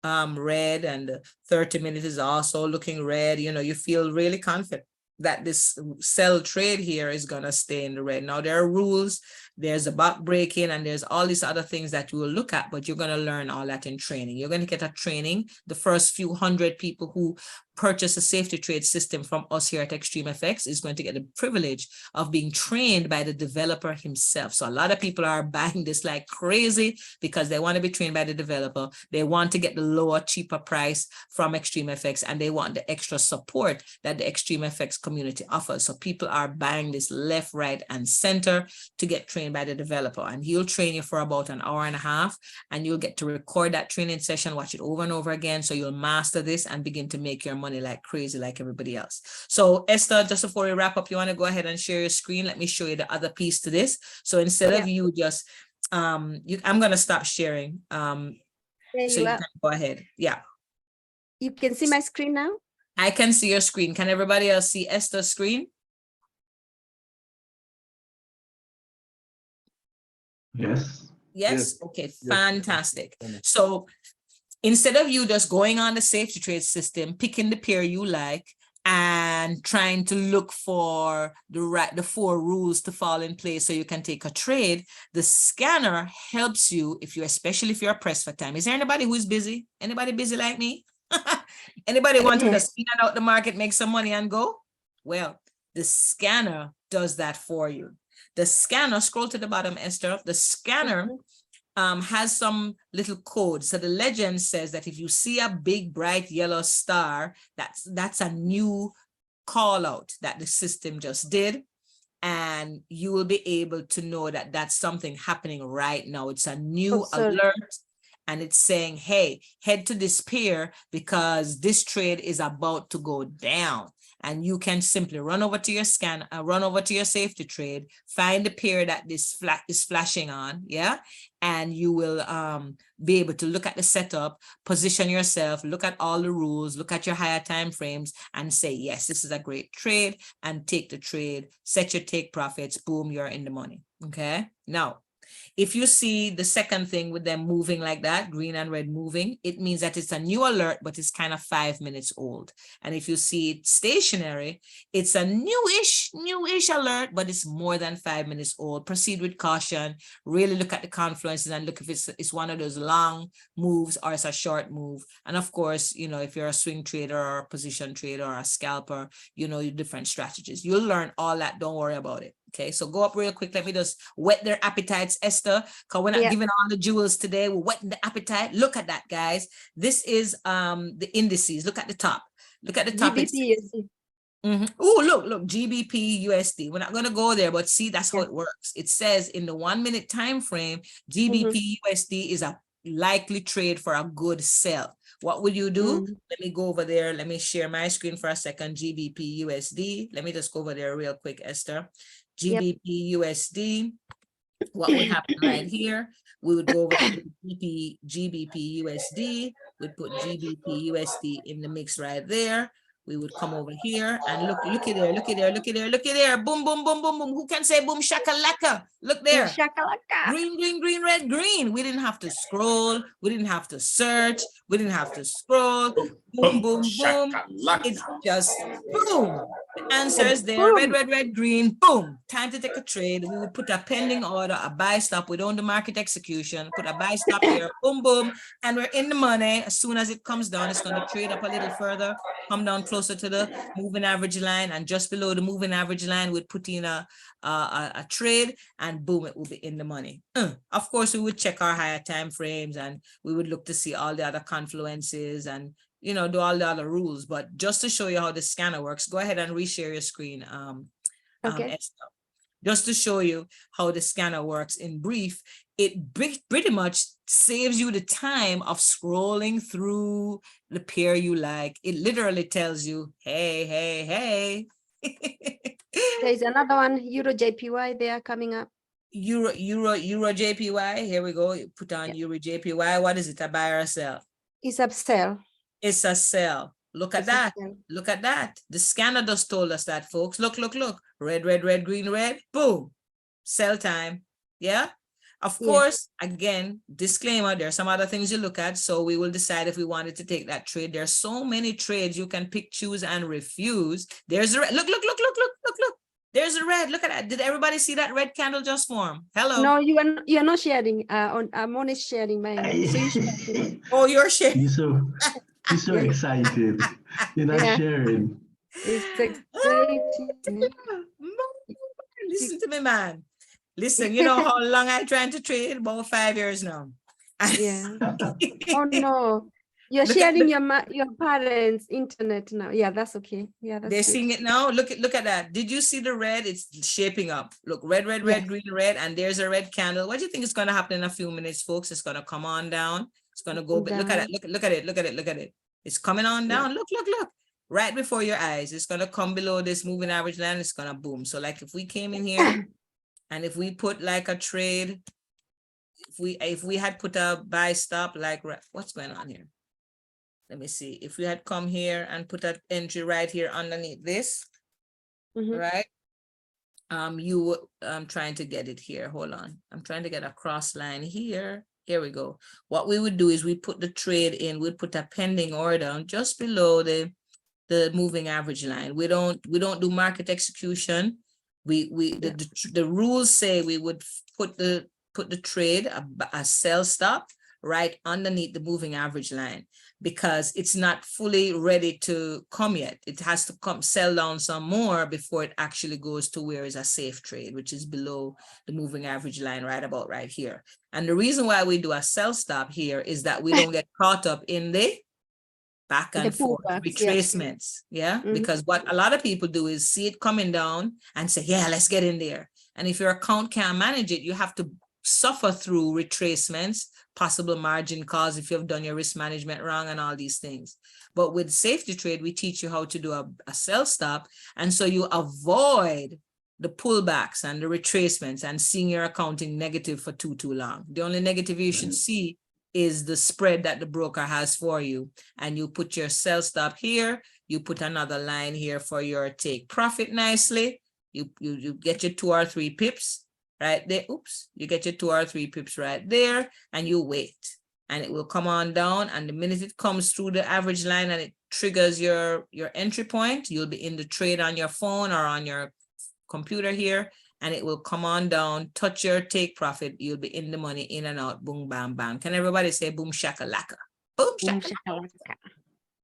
red, and the 30 minutes is also looking red. You feel really confident that this sell trade here is going to stay in the red. Now there are rules, there's a back breaking, and there's all these other things that you will look at, but you're going to learn all that in training. You're going to get a training. The first few hundred people who purchase a safety trade system from us here at Xtreamfx is going to get the privilege of being trained by the developer himself. So a lot of people are buying this like crazy because they want to be trained by the developer. They want to get the lower, cheaper price from Xtreamfx, and they want the extra support that the Xtreamfx community offers. So people are buying this left, right, and center to get trained by the developer. And he'll train you for about an hour and a half, and you'll get to record that training session, watch it over and over again. So you'll master this and begin to make your money like crazy, like everybody else. So Esther, just before we wrap up, you want to go ahead and share your screen? Let me show you the other piece to this. So instead of you just, I'm going to stop sharing. So you can go ahead. Yeah. You can see my screen now? I can see your screen. Can everybody else see Esther's screen? Yes. Yes. Okay, fantastic. So instead of you just going on the safety trade system, picking the pair you like, and trying to look for the 4 rules to fall in place so you can take a trade, the scanner helps you, especially if you're pressed for time. Is there anybody who's busy? Anybody busy like me? Anybody want to just in and out the market, make some money and go? Well, the scanner does that for you. The scanner, scroll to the bottom, Esther, the scanner has some little code. So the legend says that if you see a big bright yellow star, that's a new call out that the system just did. And you will be able to know that that's something happening right now. It's a new alert. And it's saying, hey, head to this pair because this trade is about to go down. and you can simply run over to your scan, run over to your safety trade, find the pair that this is flashing on, yeah, and you will be able to look at the setup, position yourself, look at all the rules, look at your higher time frames, and say, yes, this is a great trade, and take the trade, set your take profits, boom, you're in the money. Okay, now, if you see the second thing with them moving like that, green and red moving, it means that it's a new alert, but it's kind of 5 minutes old. And if you see it stationary, it's a newish alert, but it's more than 5 minutes old. Proceed with caution, really look at the confluences and look if it's one of those long moves or it's a short move. And of course, you know, if you're a swing trader or a position trader or a scalper, you know, your different strategies. You'll learn all that, don't worry about it. Okay, so go up real quick. Let me just whet their appetites, Esther, because we're not giving all the jewels today. We're whetting the appetite. Look at that, guys. This is the indices. Look at the top. Look at the top. Oh, look, GBP USD. We're not going to go there, but see, that's how it works. It says in the 1 minute time frame, GBP USD is a likely trade for a good sell. What would you do? Let me go over there. Let me share my screen for a second. GBP USD. Let me just go over there real quick, Esther. GBP USD. What would happen right here? We would go over to GBP USD. We'd put GBP USD in the mix right there. We would come over here and look at there, look at there, look at there, look at there. Boom, boom, boom, boom, boom. Who can say boom shakalaka? Look there. Shakalaka. Green, green, green, red, green. We didn't have to scroll. We didn't have to search. We didn't have to scroll. Boom, boom, boom. It's just boom. The answer is there. Red, red, red, green. Boom. Time to take a trade. We would put a pending order, a buy stop. We don't do market execution. Put a buy stop here. Boom, boom. And we're in the money. As soon as it comes down, it's going to trade up a little further, come down closer to the moving average line, and just below the moving average line, we'd put in a trade, and boom, it will be in the money. Of course, we would check our higher time frames, and we would look to see all the other confluences and, you know, do all the other rules. But just to show you how the scanner works, go ahead and reshare your screen. Esther. Just to show you how the scanner works in brief, it pretty much saves you the time of scrolling through the pair you like. It literally tells you, hey, hey, hey. There's another one, Euro JPY, they are coming up. Euro JPY. Here we go. You put on Euro JPY. What is it? A buy or a sell? It's a sell. It's a sell. Look at that. Look at that. The scanner just told us that, folks. Look, look, look. Red, red, red, green, red. Boom. Sell time. Yeah. Of course, again, disclaimer, there are some other things you look at. So we will decide if we wanted to take that trade. There are so many trades you can pick, choose, and refuse. There's a red. Look, look, look, look, look, look, look. There's a red. Look at that. Did everybody see that red candle just form? Hello. No, you're not sharing. I'm only sharing mine. So you oh, you're sharing. He's so excited. You're not sharing. It's exciting. Listen to me, man. Listen, you know how long I trying to trade? About 5 years now. Yeah. Oh no, you're sharing your parents' internet now. Yeah, that's okay. Yeah, that's they're good. seeing it now. Look at that. Did you see the red? It's shaping up. Look, red, red, red, green, red, and there's a red candle. What do you think is going to happen in a few minutes, folks? It's going to come on down. It's going to go. Look at it. Look at it. Look at it. Look at it. It's coming on down. Look, look, look. Right before your eyes. It's going to come below this moving average line. It's going to boom. So like if we came in here and if we put like a trade, if we had put a buy stop, like what's going on here? Let me see. If we had come here and put an entry right here underneath this, right? I'm trying to get it here. Hold on. I'm trying to get a cross line here. Here we go. What we would do is we put the trade in, we'd put a pending order just below the moving average line. We don't do market execution. The rules say we would put the trade, a sell stop right underneath the moving average line, because it's not fully ready to come yet. It has to come sell down some more before it actually goes to where is a safe trade, which is below the moving average line right about right here. And the reason why we do a sell stop here is that we don't get caught up in the back and forth retracements. Yeah. Because what a lot of people do is see it coming down and say, yeah, let's get in there. And if your account can't manage it, you have to suffer through retracements, possible margin calls if you've done your risk management wrong and all these things. But with Saftey Trade, we teach you how to do a sell stop. And so you avoid the pullbacks and the retracements and seeing your accounting negative for too long. The only negative you should see is the spread that the broker has for you. And you put your sell stop here, you put another line here for your take profit nicely. You get your 2 or 3 pips right there. Oops, you get your 2 or 3 pips right there, and you wait. And it will come on down. And the minute it comes through the average line and it triggers your entry point, you'll be in the trade on your phone or on your computer here, and it will come on down, touch your take profit. You'll be in the money, in and out, boom, bam, bam. Can everybody say boom, shakalaka? Boom, shakalaka.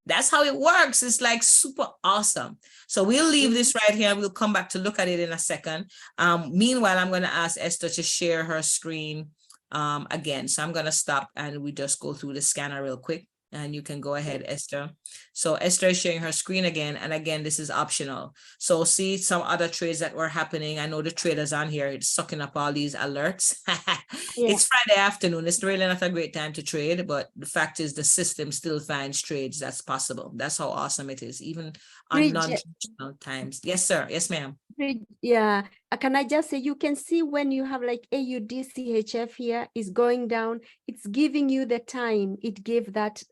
That's how it works. It's like super awesome. So we'll leave this right here. We'll come back to look at it in a second. Meanwhile, I'm going to ask Esther to share her screen again. So I'm going to stop and we just go through the scanner real quick. And you can go ahead, Esther. So Esther is sharing her screen again. And again, this is optional. So see some other trades that were happening. I know the traders on here, it's sucking up all these alerts. It's Friday afternoon. It's really not a great time to trade, but the fact is the system still finds trades that's possible. That's how awesome it is, even on non-traditional times. Yes, sir. Yes, ma'am. Yeah. Can I just say, you can see when you have like AUD CHF here is going down, it's giving you the time it gave that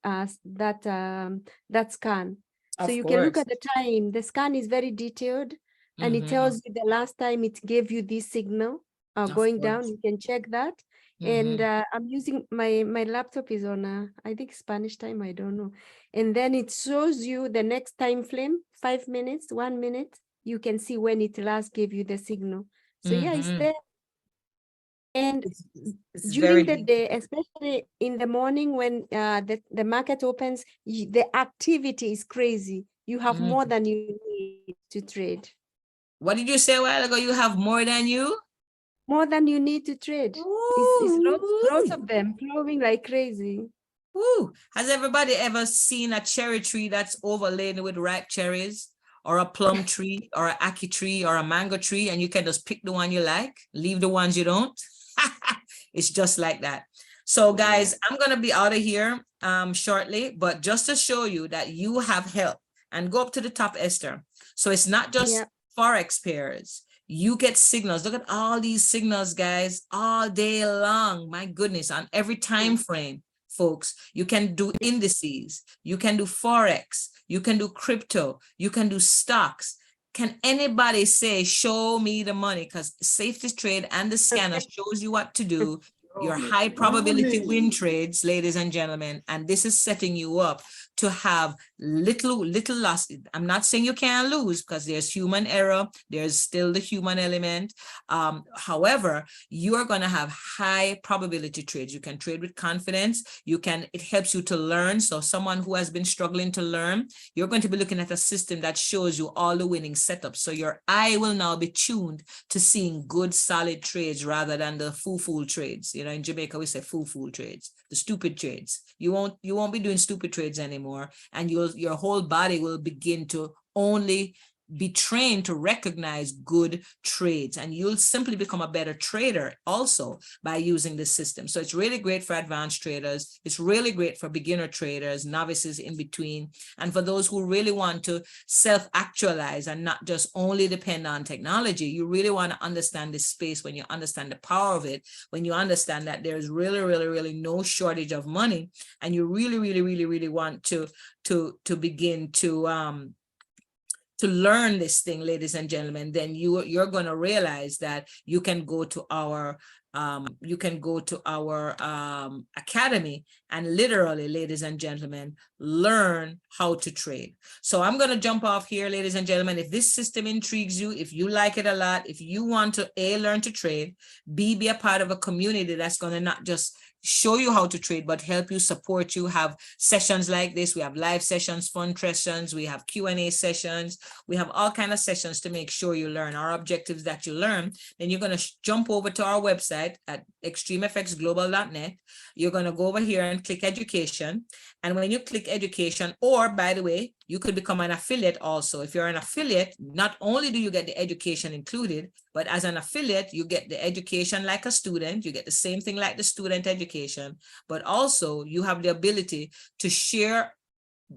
scan. So you can look at the time. The scan is very detailed, and it tells you the last time it gave you this signal going down. You can check that. And I'm using my laptop is on I think Spanish time, I don't know. And then it shows you the next time frame, 5 minutes, 1 minute. You can see when it last gave you the signal. So yeah, it's there. And it's during the day, especially in the morning when the market opens, the activity is crazy. You have more than you need to trade. What did you say a while ago? You have more than you? More than you need to trade. It's lots of them flowing like crazy. Ooh. Has everybody ever seen a cherry tree that's overlaid with ripe cherries? Or a plum tree, or an ackee tree, or a mango tree, and you can just pick the one you like, leave the ones you don't? It's just like that. So guys, I'm gonna be out of here shortly, but just to show you that you have help, and go up to the top, Esther. So it's not just Forex pairs. You get signals. Look at all these signals, guys, all day long. My goodness, on every time frame, folks. You can do indices, you can do Forex, you can do crypto, you can do stocks. Can anybody say, show me the money? Because Saftey Trade and the scanner shows you what to do. Your high probability win trades, ladies and gentlemen, and this is setting you up to have little loss. I'm not saying you can't lose, because there's human error. There's still the human element. However, you are going to have high probability trades. You can trade with confidence. It helps you to learn. So someone who has been struggling to learn, you're going to be looking at a system that shows you all the winning setups. So your eye will now be tuned to seeing good, solid trades rather than the fool trades. You know, in Jamaica, we say fool trades, the stupid trades. You won't be doing stupid trades anymore. And your whole body will begin to only be trained to recognize good trades, and you'll simply become a better trader also by using this system. So it's really great for advanced traders. It's really great for beginner traders, novices in between, and for those who really want to self-actualize and not just only depend on technology. You really want to understand this space. When you understand the power of it, when you understand that there's really no shortage of money, and you really want to begin to learn this thing, ladies and gentlemen, then you're going to realize that you can go to our academy and literally, ladies and gentlemen, learn how to trade. So I'm going to jump off here, ladies and gentlemen. If this system intrigues you, if you like it a lot, if you want to learn to trade, be a part of a community that's going to not just show you how to trade, but help you, support you, have sessions like this. We have live sessions, fun sessions, we have Q&A sessions, we have all kinds of sessions to make sure you learn. Our objective is that you learn. Then you're going to jump over to our website, website at xtreamfxglobal.net. You're going to go over here and click education. And when you click education, or by the way, you could become an affiliate also. If you're an affiliate, not only do you get the education included, but as an affiliate, you get the education like a student. You get the same thing like the student education, but also you have the ability to share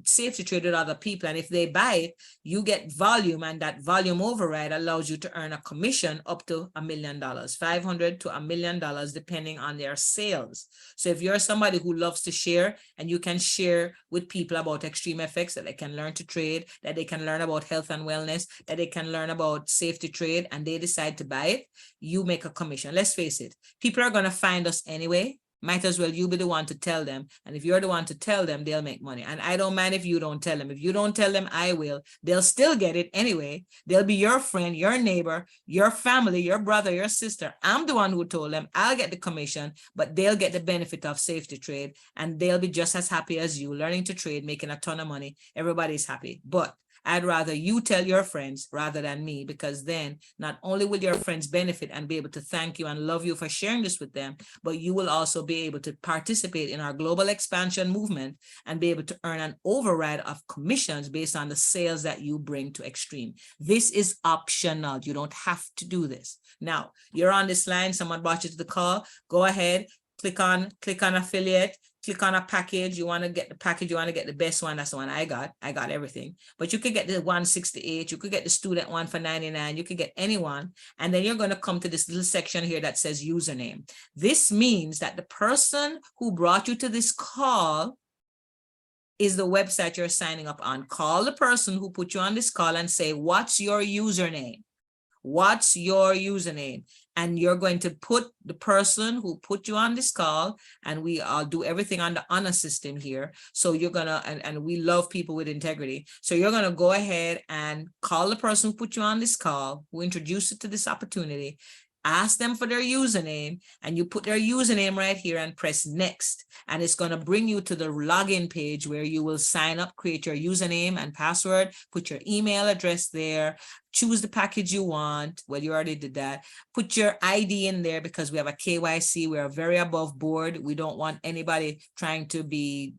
Saftey trade with other people, and if they buy it, you get volume, and that volume override allows you to earn a commission up to $1 million, $500 to $1 million, depending on their sales. So if you're somebody who loves to share, and you can share with people about Xtreamfx, that they can learn to trade, that they can learn about health and wellness, that they can learn about Saftey trade, and they decide to buy it, you make a commission. Let's face it, people are going to find us anyway. Might as well you be the one to tell them. And if you're the one to tell them, they'll make money. And I don't mind if you don't tell them. If you don't tell them, I will. They'll still get it anyway. They'll be your friend, your neighbor, your family, your brother, your sister. I'm the one who told them. I'll get the commission, but they'll get the benefit of Saftey trade. And they'll be just as happy as you, learning to trade, making a ton of money. Everybody's happy. But I'd rather you tell your friends rather than me, because then not only will your friends benefit and be able to thank you and love you for sharing this with them, but you will also be able to participate in our global expansion movement and be able to earn an override of commissions based on the sales that you bring to Xtream. This is optional. You don't have to do this. Now, you're on this line, someone brought you to the call, go ahead, click on affiliate, click on a package. You want to get the package, you want to get the best one. That's the one I got everything, but you could get the 168, you could get the student one for 99, you could get anyone. And then you're going to come to this little section here that says username. This means that the person who brought you to this call is the website you're signing up on. Call the person who put you on this call and say, what's your username? What's your username? And you're going to put the person who put you on this call, and we do everything on the honor system here. So you're gonna, and we love people with integrity. So you're gonna go ahead and call the person who put you on this call, who introduced you to this opportunity, ask them for their username, and you put their username right here and press next. And it's going to bring you to the login page where you will sign up, create your username and password, put your email address there, choose the package you want. Well, you already did that. Put your ID in there because we have a KYC. We are very above board. We don't want anybody trying to be,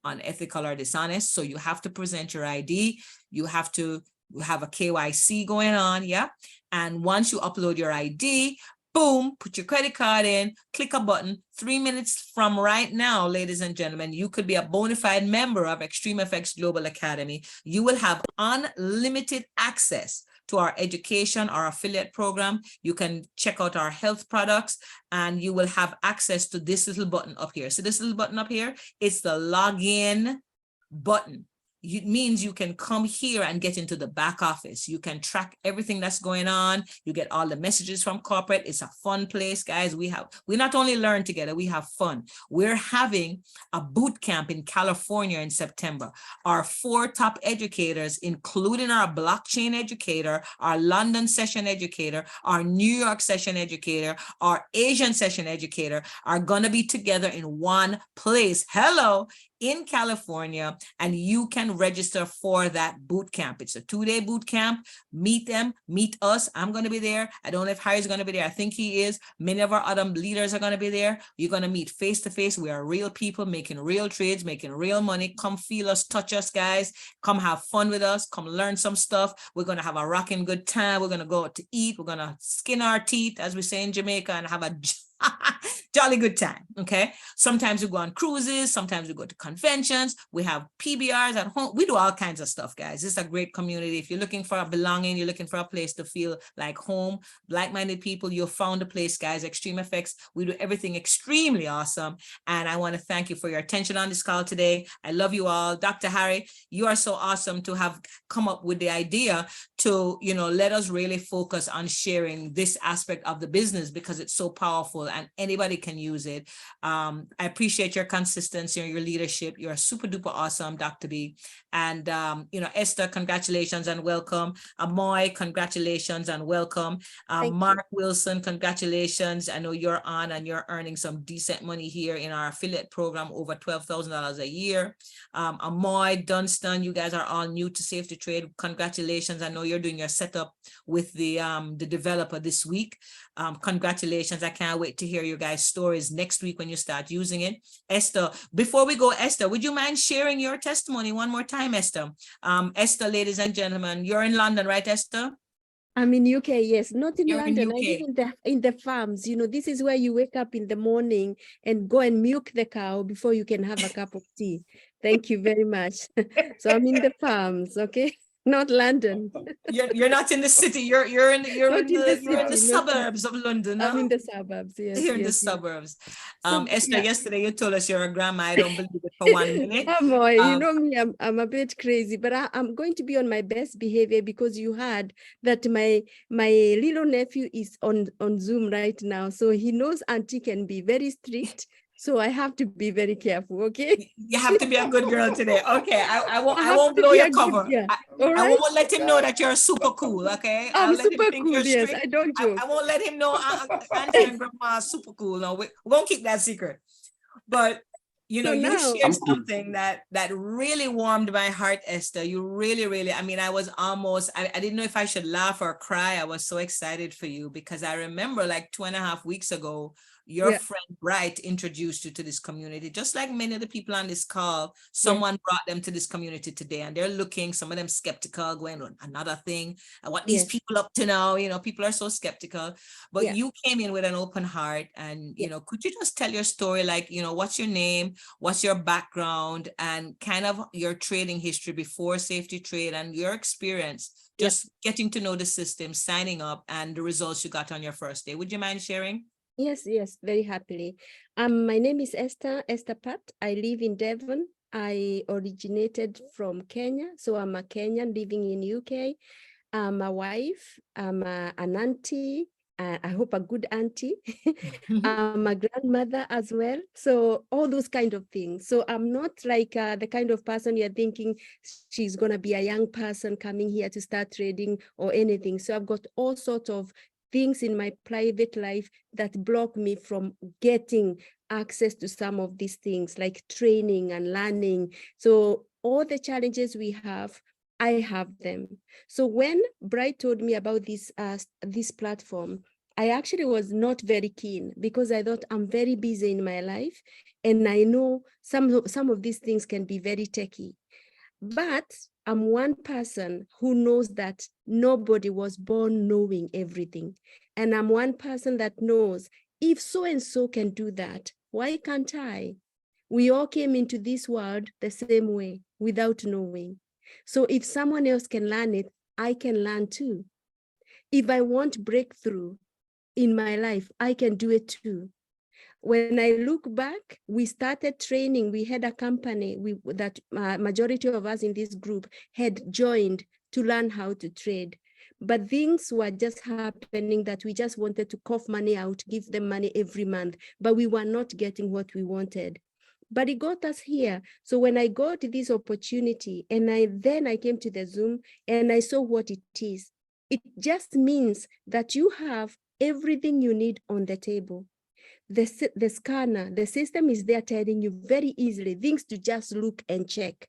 unethical or dishonest. So you have to present your ID. You have to have a KYC going on. Yeah. And once you upload your ID, boom, put your credit card in, click a button. 3 minutes from right now, ladies and gentlemen, you could be a bona fide member of Xtreamfx Global Academy. You will have unlimited access to our education, our affiliate program. You can check out our health products, and you will have access to this little button up here. So this little button up here, it's the login button. It means you can come here and get into the back office. You can track everything that's going on. You get all the messages from corporate. It's a fun place, guys. We not only learn together, we have fun. We're having a boot camp in California in September. Our 4 top educators, including our blockchain educator, our London session educator, our New York session educator, our Asian session educator, are going to be together in one place. Hello. In California, and you can register for that boot camp. It's a 2-day boot camp. Meet them, meet us. I'm going to be there. I don't know if Harry's going to be there. I think he is. Many of our other leaders are going to be there. You're going to meet face to face. We are real people making real trades, making real money. Come feel us, touch us, guys. Come have fun with us. Come learn some stuff. We're going to have a rocking good time. We're going to go out to eat. We're going to skin our teeth, as we say in Jamaica, and have a jolly good time. Okay. Sometimes we go on cruises. Sometimes we go to conventions. We have PBRs at home. We do all kinds of stuff, guys. It's a great community. If you're looking for a belonging, you're looking for a place to feel like home, like-minded people, you've found a place, guys. Xtreamfx. We do everything extremely awesome. And I want to thank you for your attention on this call today. I love you all. Dr. Harry, you are so awesome to have come up with the idea to, let us really focus on sharing this aspect of the business, because it's so powerful and anybody can can use it. I appreciate your consistency and your leadership. You're super duper awesome, Dr. B. And, Esther, congratulations and welcome. Amoy, congratulations and welcome. Mark Wilson, congratulations. I know you're on and you're earning some decent money here in our affiliate program, over $12,000 a year. Amoy, Dunstan, you guys are all new to Safe to Trade. Congratulations. I know you're doing your setup with the developer this week. Congratulations. I can't wait to hear your guys' stories next week when you start using it. Esther, before we go, Esther, would you mind sharing your testimony one more time, Esther? Esther, ladies and gentlemen, you're in London, right, Esther? I'm in UK, yes, not in You're London. in I live UK. in the farms. This is where you wake up in the morning and go and milk the cow before you can have a cup of tea. Thank you very much. So I'm in the farms, okay? Not London. You're not in the city. You're in the suburbs of London. I'm Huh? in the suburbs. Yes, You're in the yes, yes. suburbs. So, Esther, yeah. yesterday you told us you're a grandma. I don't believe it for 1 minute. You know me, I'm a bit crazy, but I'm going to be on my best behavior because you heard that my little nephew is on Zoom right now. So he knows auntie can be very strict. So I have to be very careful, okay? You have to be a good girl today. Okay, I have won't to blow be your a good cover. girl. I All right? won't let him know that you're super cool, okay? I'm I'll let him super think cool, you're yes. strict. I don't joke. I won't let him know auntie and grandma are super cool. No, we won't keep that secret. But you shared something that really warmed my heart, Esther. You really, I mean, I was almost, I didn't know if I should laugh or cry. I was so excited for you because I remember like 2.5 weeks ago, your friend Bright introduced you to this community, just like many of the people on this call. Someone brought them to this community today and they're looking, some of them skeptical, going on another thing. And what these people up to now, people are so skeptical, but you came in with an open heart and, could you just tell your story? Like, what's your name? What's your background and kind of your trading history before Safety Trade and your experience, just getting to know the system, signing up and the results you got on your first day. Would you mind sharing? Yes, very happily. My name is Esther Pat. I live in Devon. I originated from Kenya. So I'm a Kenyan living in UK. I'm a wife. I'm an auntie. I hope a good auntie. I'm a grandmother as well. So all those kind of things. So I'm not like the kind of person you're thinking she's going to be a young person coming here to start trading or anything. So I've got all sorts of things in my private life that block me from getting access to some of these things like training and learning. So all the challenges we have, I have them. So when Bright told me about this platform, I actually was not very keen because I thought I'm very busy in my life and I know some of these things can be very techy. But I'm one person who knows that nobody was born knowing everything. And I'm one person that knows if so-and-so can do that, why can't I? We all came into this world the same way without knowing. So if someone else can learn it, I can learn too. If I want breakthrough in my life, I can do it too. When I look back, we started training. We had a company that majority of us in this group had joined to learn how to trade. But things were just happening that we just wanted to cough money out, give them money every month, but we were not getting what we wanted. But it got us here. So when I got this opportunity and then I came to the Zoom and I saw what it is, it just means that you have everything you need on the table. The scanner, the system is there telling you very easily things to just look and check.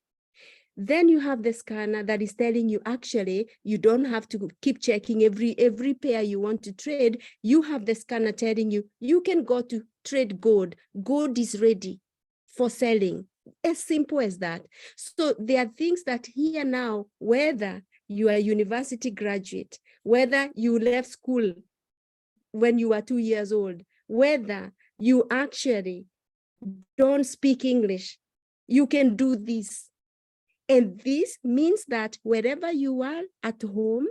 Then you have the scanner that is telling you actually you don't have to keep checking every pair you want to trade. You have the scanner telling you you can go to trade gold. Gold is ready for selling. As simple as that. So there are things that here now, whether you are a university graduate, whether you left school when you were 2 years old, whether you actually don't speak English, you can do this. And this means that wherever you are at home,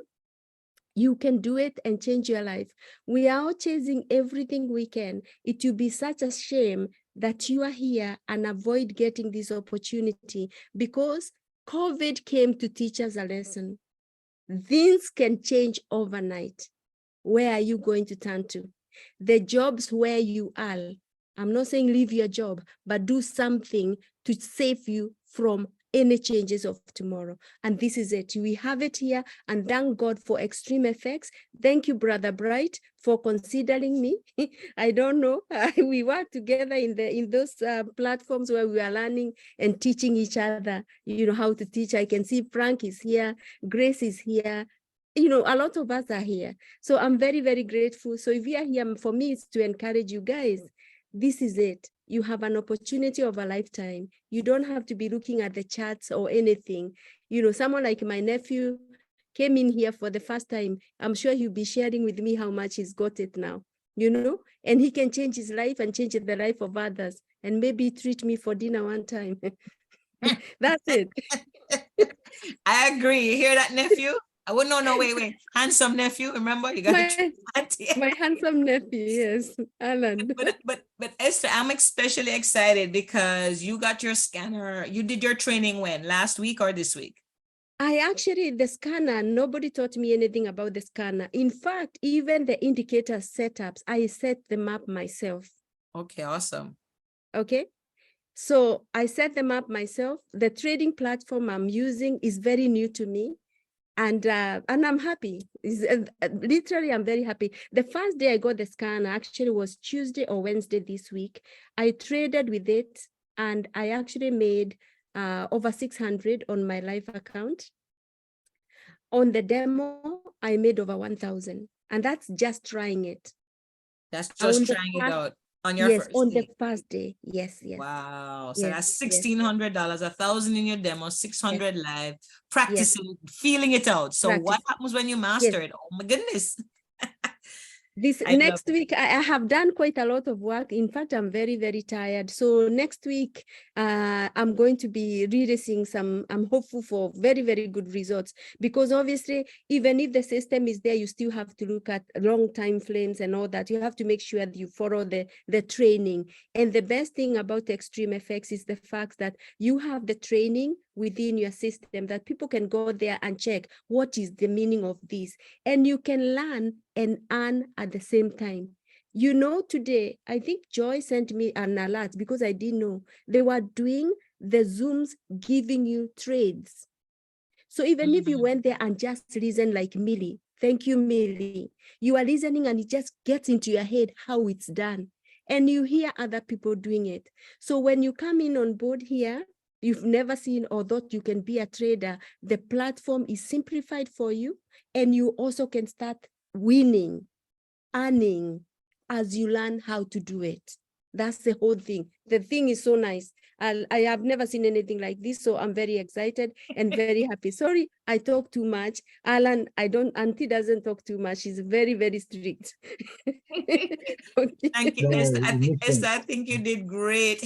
you can do it and change your life. We are all chasing everything we can. It will be such a shame that you are here and avoid getting this opportunity because COVID came to teach us a lesson. Things can change overnight. Where are you going to turn to? The jobs where you are I'm not saying leave your job, but do something to save you from any changes of tomorrow. And this is it. We have it here. And thank God for Xtreamfx. Thank you, Brother Bright, for considering me. I don't know. We work together in those platforms where we are learning and teaching each other, how to teach. I can see Frank is here. Grace is here. A lot of us are here. So I'm very, very grateful. So if you are here, for me, it's to encourage you guys. This is it. You have an opportunity of a lifetime. You don't have to be looking at the charts or anything. Someone like my nephew came in here for the first time. I'm sure he'll be sharing with me how much he's got it now, and he can change his life and change the life of others, and maybe treat me for dinner one time. That's it. I agree. You hear that, nephew? I wouldn't know. Wait. Handsome nephew. Remember, you got my handsome nephew. Yes, Alan. But Esther, I'm especially excited because you got your scanner. You did your training when? Last week or this week? The scanner, nobody taught me anything about the scanner. In fact, even the indicator setups, I set them up myself. Okay, awesome. Okay. So I set them up myself. The trading platform I'm using is very new to me. And I'm happy. Literally, I'm very happy. The first day I got the scanner actually was Tuesday or Wednesday this week. I traded with it and I actually made over 600 on my live account. On the demo, I made over 1,000. And that's just trying it. That's just trying it out. On your yes, first on day. the first day. Yes. Wow. So yes, that's $1,600, 1,000 in your demo, 600 yes. live, practicing, feeling it out. So what happens when you master it? Oh my goodness. This next week, I have done quite a lot of work. In fact, I'm very, very tired. So next week, I'm going to be releasing I'm hopeful for very, very good results, because obviously, even if the system is there, you still have to look at long time frames and all that. You have to make sure that you follow the training. And the best thing about Xtreamfx is the fact that you have the training within your system that people can go there and check what is the meaning of this, and you can learn and earn at the same time. Today, I think Joy sent me an alert because I didn't know they were doing the Zooms giving you trades. So even if you went there and just listen like Millie, thank you, Millie, you are listening and it just gets into your head how it's done. And you hear other people doing it. So when you come in on board here, you've never seen or thought you can be a trader, the platform is simplified for you, and you also can start winning, earning as you learn how to do it. That's the whole thing. The thing is so nice. I have never seen anything like this, so I'm very excited and very happy. Sorry, I talk too much. Alan, Auntie doesn't talk too much. She's very, very strict. Okay. Thank you, Esther. I think you did great.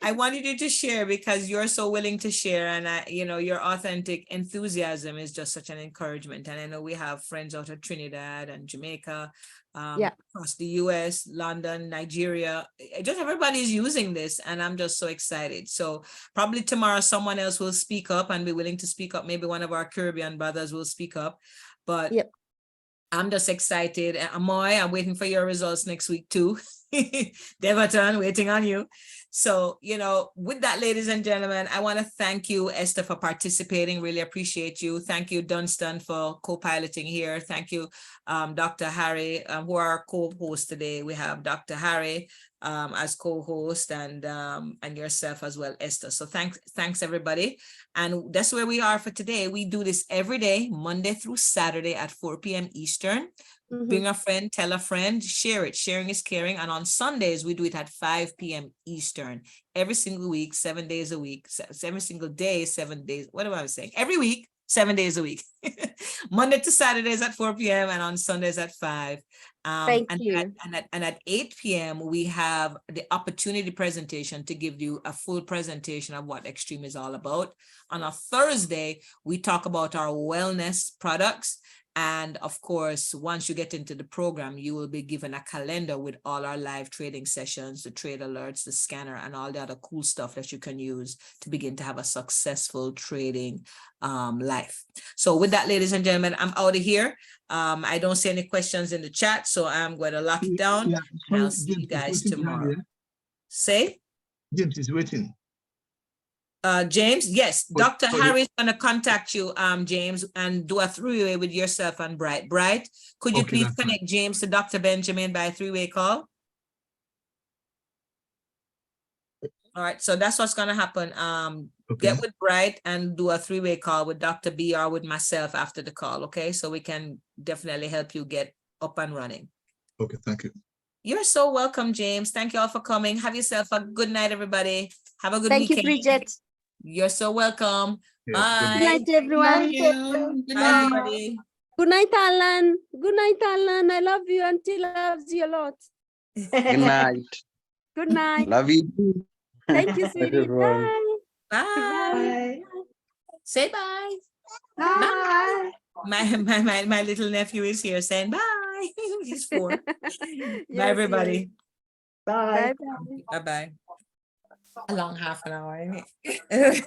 I wanted you to share because you're so willing to share, and your authentic enthusiasm is just such an encouragement. And I know we have friends out of Trinidad and Jamaica, across the US, London, Nigeria. Just everybody's using this, and I'm just so excited. So probably tomorrow someone else will speak up and be willing to speak up. Maybe one of our Caribbean brothers will speak up, but I'm just excited. Amoy, I'm waiting for your results next week too. Devaton, waiting on you. So, with that, ladies and gentlemen, I want to thank you, Esther, for participating. Really appreciate you. Thank you, Dunstan, for co-piloting here. Thank you, Dr. Harry, who are our co-host today. We have Dr. Harry as co-host and yourself as well, Esther. So thanks everybody. And that's where we are for today. We do this every day, Monday through Saturday at 4 p.m. Eastern. Bring a friend, tell a friend, share it. Sharing is caring. And on Sundays, we do it at 5 p.m. Eastern. Every single week, 7 days a week, every single day, 7 days. What am I saying? Every week, 7 days a week. Monday to Saturdays at 4 p.m. and on Sundays at 5. Thank you. And at 8 p.m. we have the opportunity presentation to give you a full presentation of what Xtream is all about. On a Thursday, we talk about our wellness products. And of course, once you get into the program, you will be given a calendar with all our live trading sessions, the trade alerts, the scanner, and all the other cool stuff that you can use to begin to have a successful trading life. So with that, ladies and gentlemen, I'm out of here. I don't see any questions in the chat, so I'm going to lock it down. Yeah, And I'll sorry, see you James is guys waiting behind tomorrow. there. Say? James is waiting. James, yes, But- Dr. but- Harris gonna contact you, James, and do a three-way with yourself and Bright. Bright, could you Okay, please that's fine. connect James to Dr. Benjamin by a three-way call? All right, so that's what's gonna happen. Okay, Get with Bright and do a three-way call with Dr. B or with myself after the call, okay? So we can definitely help you get up and running. okay, thank you. You're so welcome, James. Thank you all for coming. Have yourself a good night, everybody. Have a good Thank you, weekend. Bridget. You're so welcome. Yeah, Bye. Good night, everyone. Thank you. Good Bye, night. everybody. Good night, Alan. Good night, Alan. I love you. Auntie loves you a lot. Good night. Good night. Love you. Thank you, sweetie. everyone. Bye. Bye. Bye. Say bye. Bye. My little nephew is here saying bye. He's 4. Bye, Yes, everybody. Bye. Bye-bye. Bye-bye. A long half an hour, isn't it?